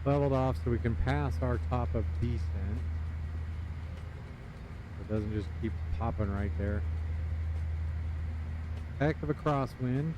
leveled off so we can pass our top of descent. It doesn't just keep popping right there. Heck of a crosswind.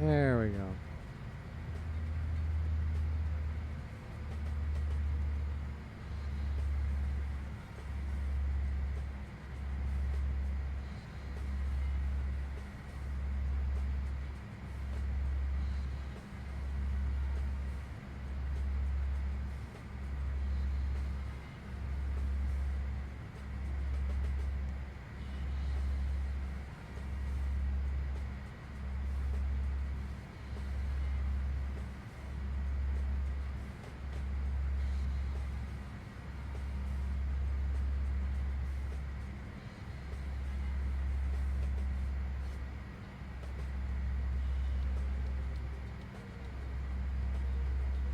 There we go.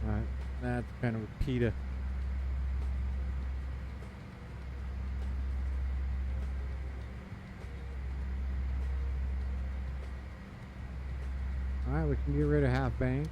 Alright, that's kind of a PETA. Alright, we can get rid of half bank.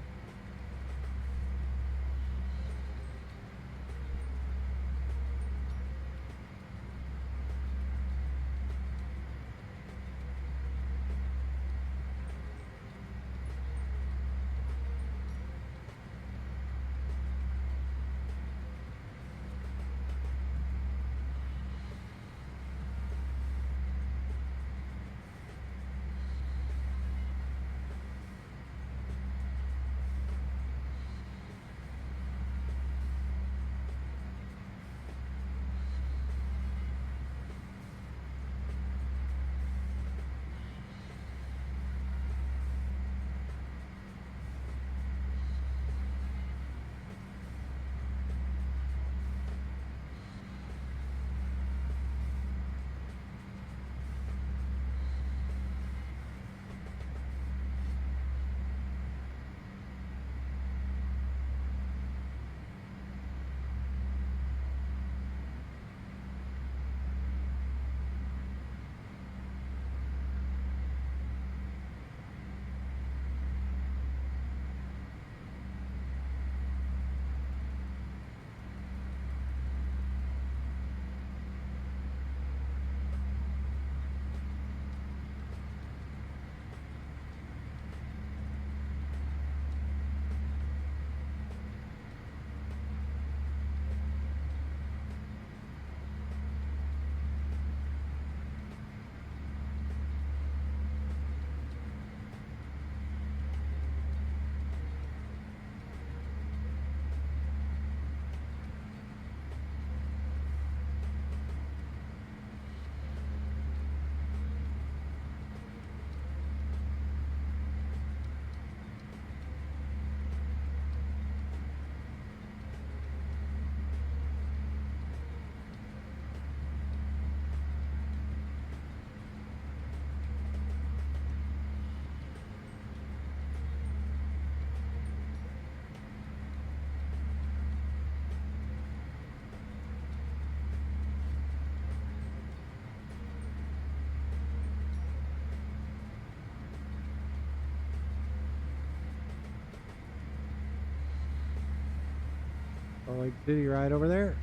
Salt Lake City right over there.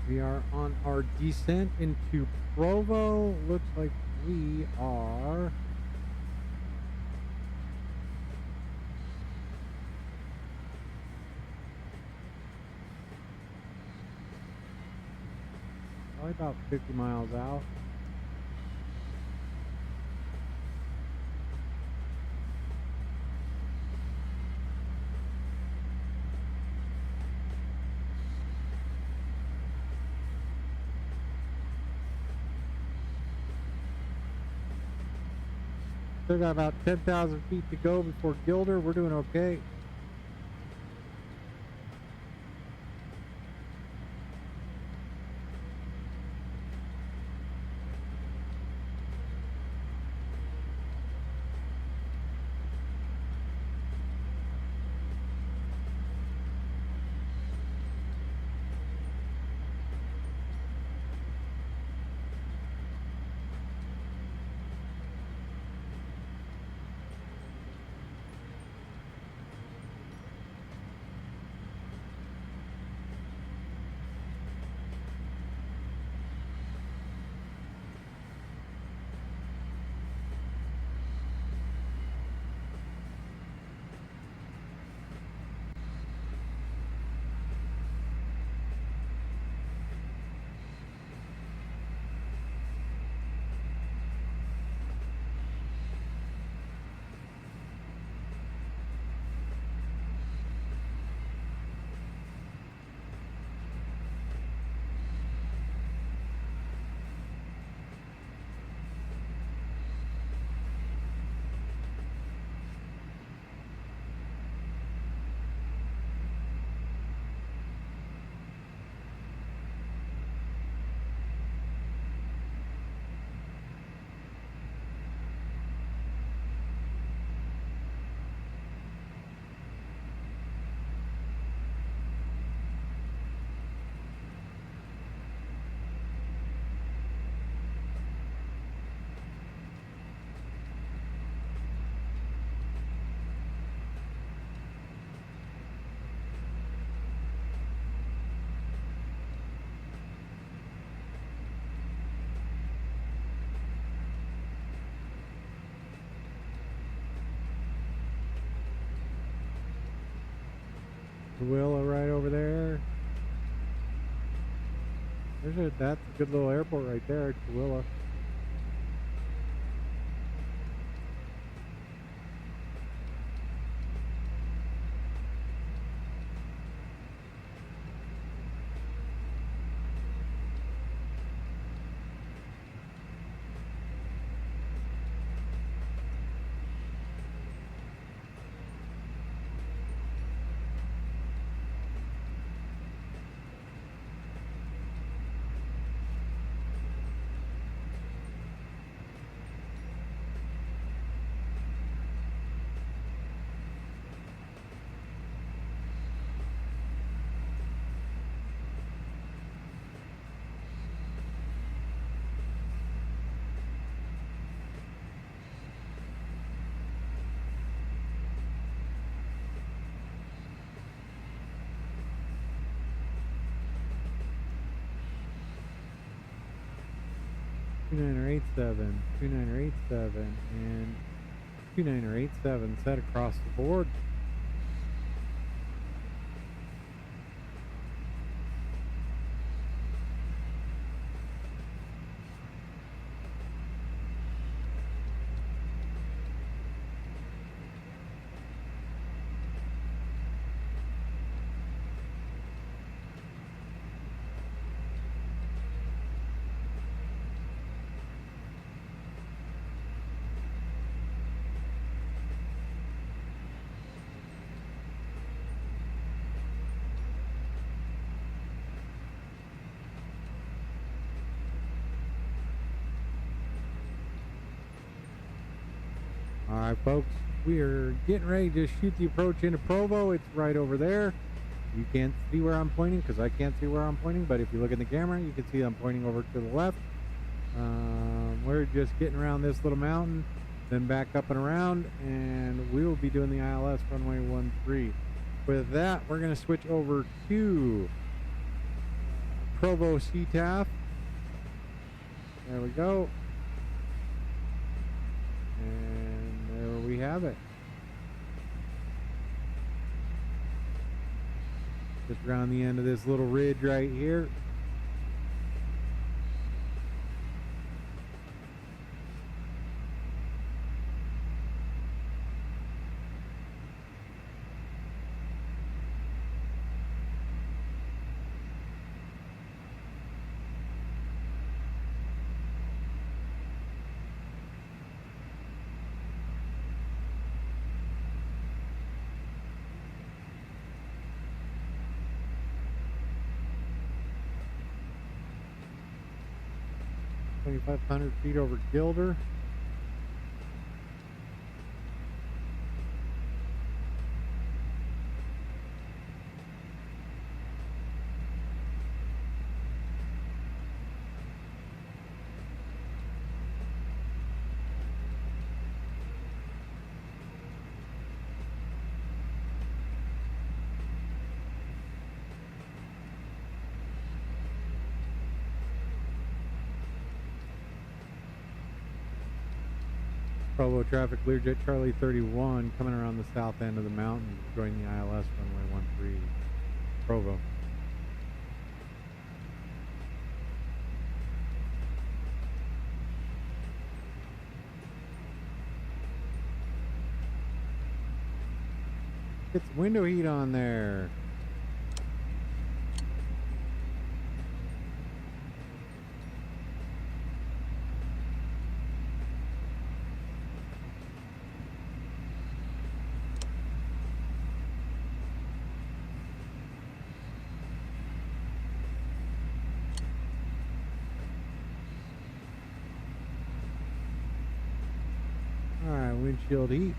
We are on our descent into Provo. Looks like we are probably about 50 miles out. Still got about 10,000 feet to go before Gilder. We're doing okay. Willow right over there. That's a good little airport right there, Tooele. Two-niner-eight-seven, two-niner-eight-seven, and two-niner-eight-seven set across the board. Alright folks, we are getting ready to shoot the approach into Provo. It's right over there. You can't see where I'm pointing because I can't see where I'm pointing, but if you look in the camera, you can see I'm pointing over to the left. We're just getting around this little mountain, then back up and around, and we will be doing the ILS runway 13. With that, we're going to switch over to Provo CTAF. There we go. And there we have it. Just around the end of this little ridge right here. $2,500 feet over Gilder. Provo traffic, Learjet Charlie 31 coming around the south end of the mountain, joining the ILS runway 13, Provo. Get some window heat on there. Windshield heat.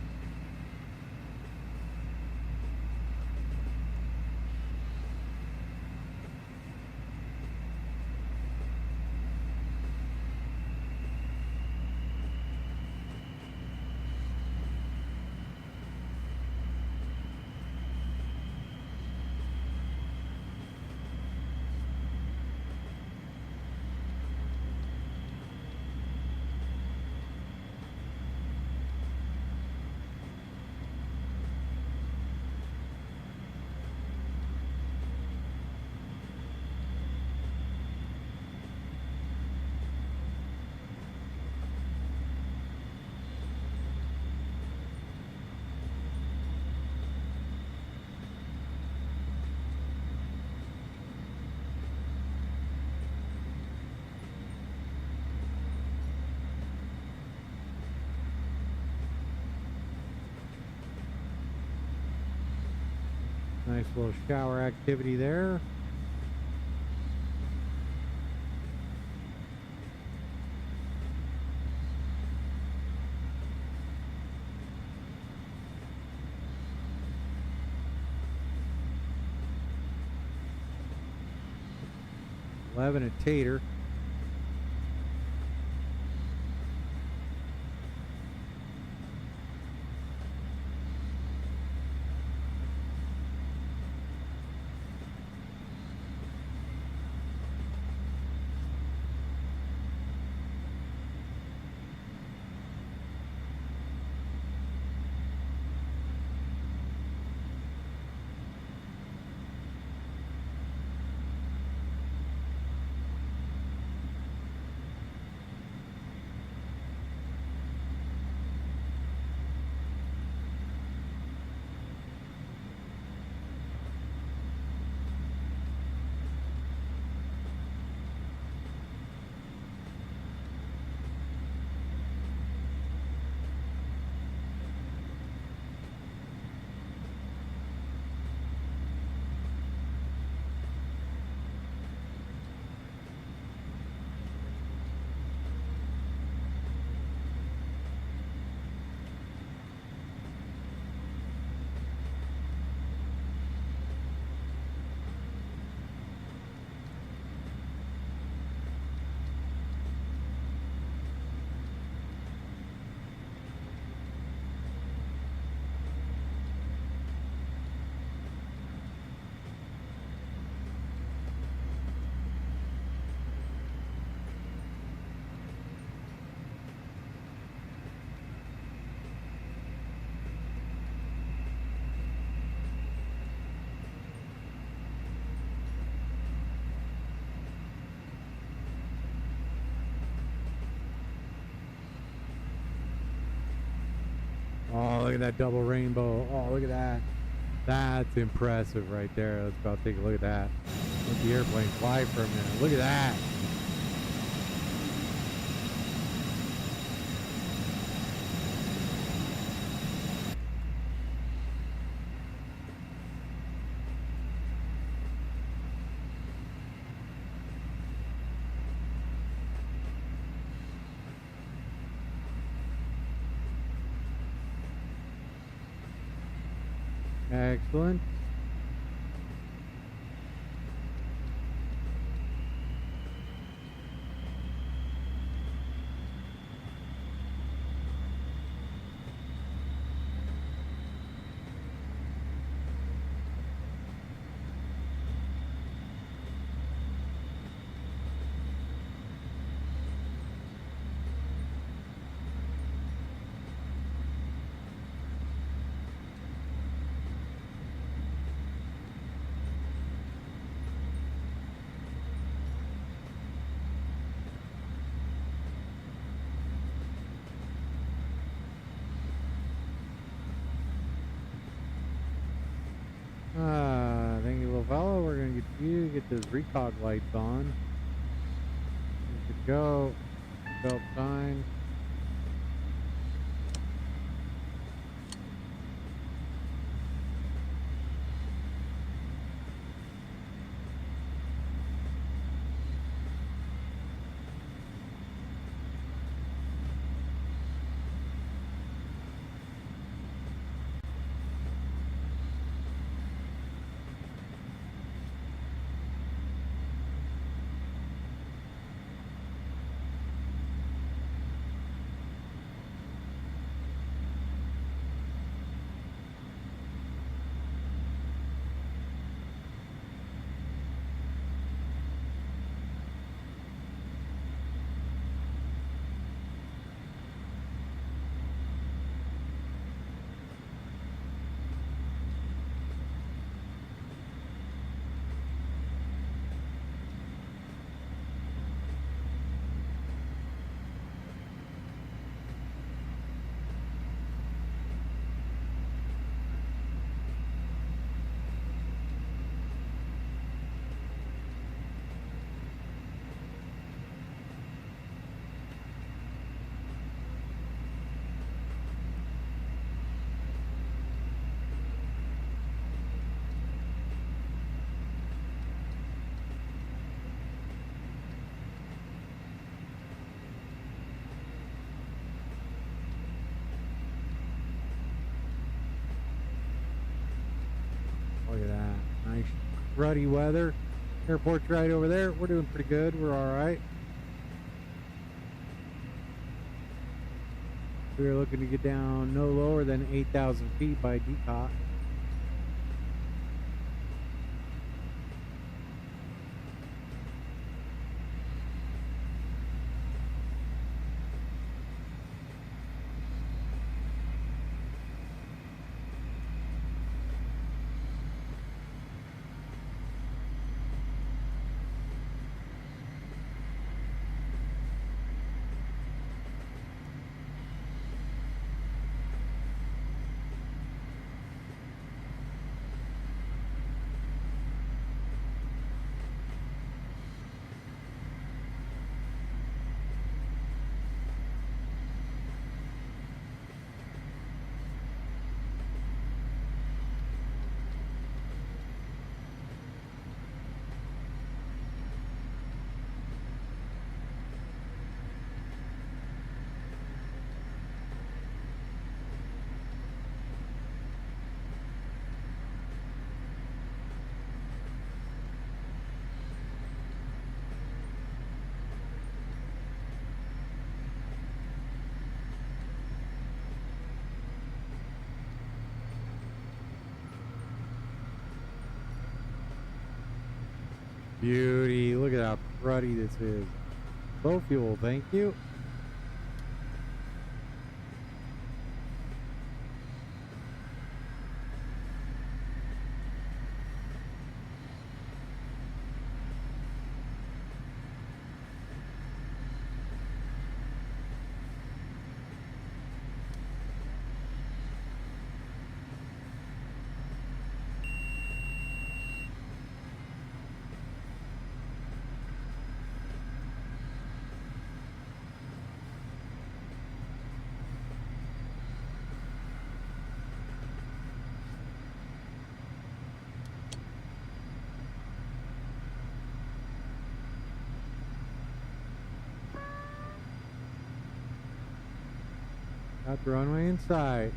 Nice little shower activity there. Eleven at Tater. Oh, look at that double rainbow. Oh, look at that. That's impressive right there. Let's go take a look at that. Let the airplane fly for a minute. Look at that. Excellent. Thank you, little fellow. We're gonna get you to get those recog lights on. Good to go. Belt sign. Look at that. Nice ruddy weather. Airport's right over there. We're doing pretty good. We're all right. We're looking to get down no lower than 8,000 feet by decot. Beauty. Look at how cruddy this is. Low fuel, thank you. Got the runway in sight.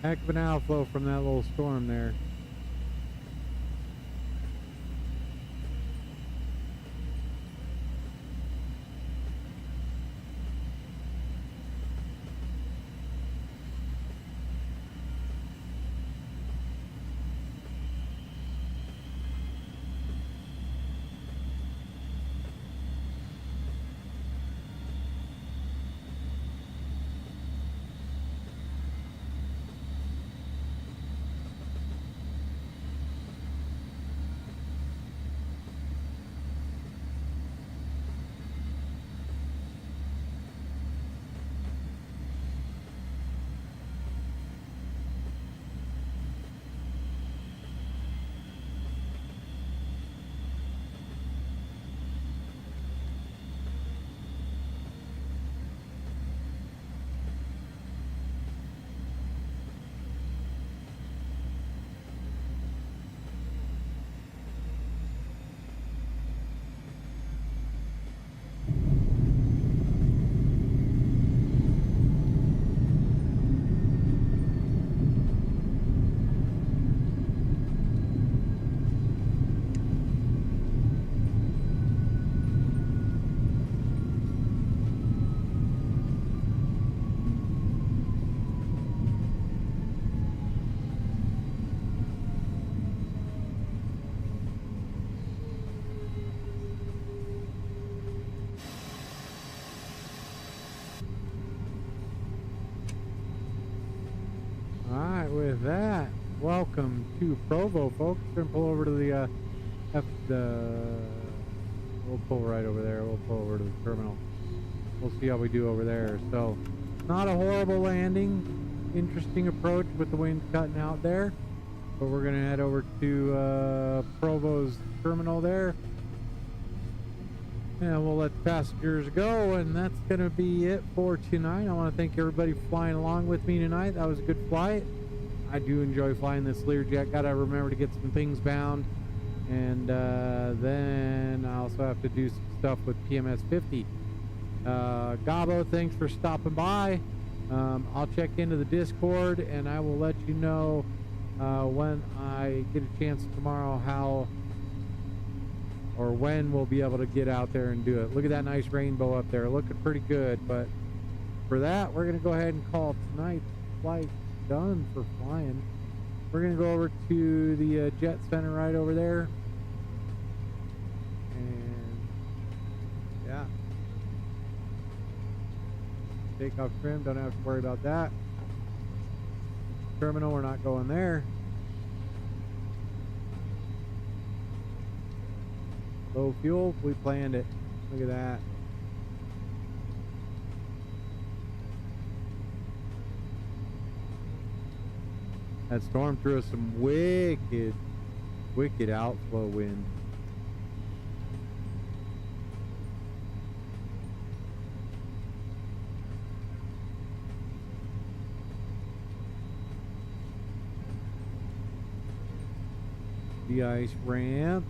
Heck of an outflow from that little storm there. With that, welcome to Provo, folks. We're gonna pull over to the we'll pull right over there. We'll pull over to the terminal. We'll see how we do over there. So, not a horrible landing. Interesting approach with the wind cutting out there. But we're gonna head over to Provo's terminal there. And we'll let the passengers go, and that's gonna be it for tonight. I want to thank everybody for flying along with me tonight. That was a good flight. I do enjoy flying this Learjet. Gotta remember to get some things bound, and then I also have to do some stuff with PMS 50. Gabo, thanks for stopping by. I'll check into the Discord, and I will let you know when I get a chance tomorrow how or when we'll be able to get out there and do it. Look at that nice rainbow up there, looking pretty good. But for that, we're gonna go ahead and call tonight's flight done for flying. We're gonna go over to the jet center right over there, and yeah, takeoff trim, don't have to worry about that. Terminal, we're not going there. Low fuel, we planned it. Look at that. That storm threw us some wicked outflow wind. The ice ramp.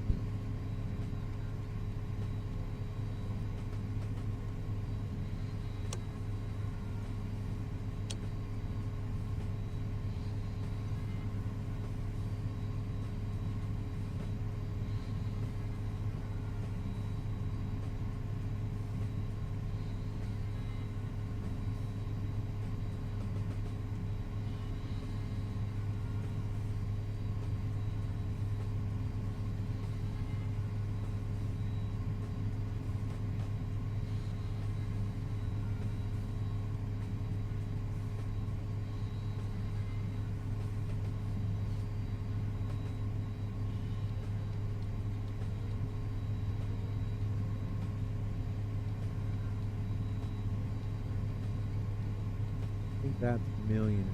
That's a million.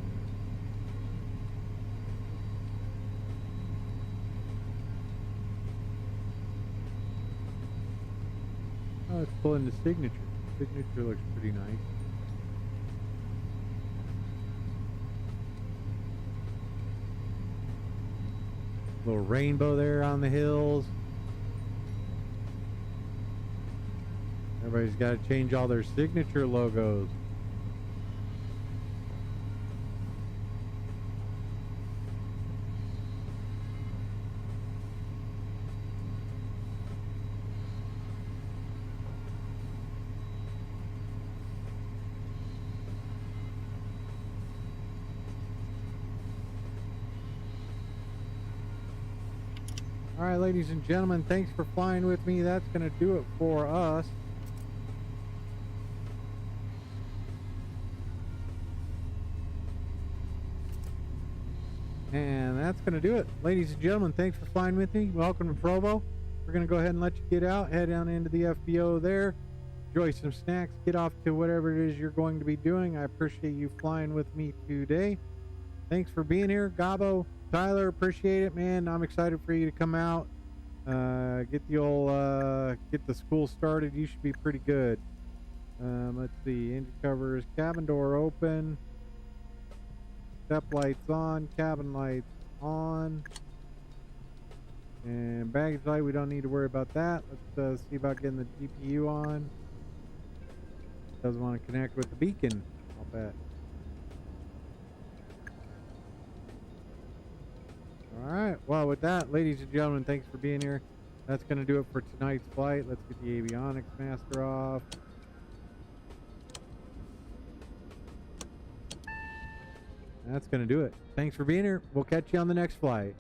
Oh, it's pulling the signature. Signature looks pretty nice. Little rainbow there on the hills. Everybody's got to change all their signature logos. All right, ladies and gentlemen, thanks for flying with me. That's going to do it for us. And that's going to do it. Ladies and gentlemen, thanks for flying with me. Welcome to Provo. We're going to go ahead and let you get out, head down into the FBO there, enjoy some snacks, get off to whatever it is you're going to be doing. I appreciate you flying with me today. Thanks for being here, Gabo, Tyler, appreciate it, man. I'm excited for you to come out, get the school started. You should be pretty good. Let's see, engine covers, cabin door open, step lights on, cabin lights on, and baggage light, we don't need to worry about that. Let's see about getting the GPU on. Doesn't want to connect with the beacon, I'll bet. Alright, well with that, ladies and gentlemen, thanks for being here. That's going to do it for tonight's flight. Let's get the avionics master off. That's going to do it. Thanks for being here. We'll catch you on the next flight.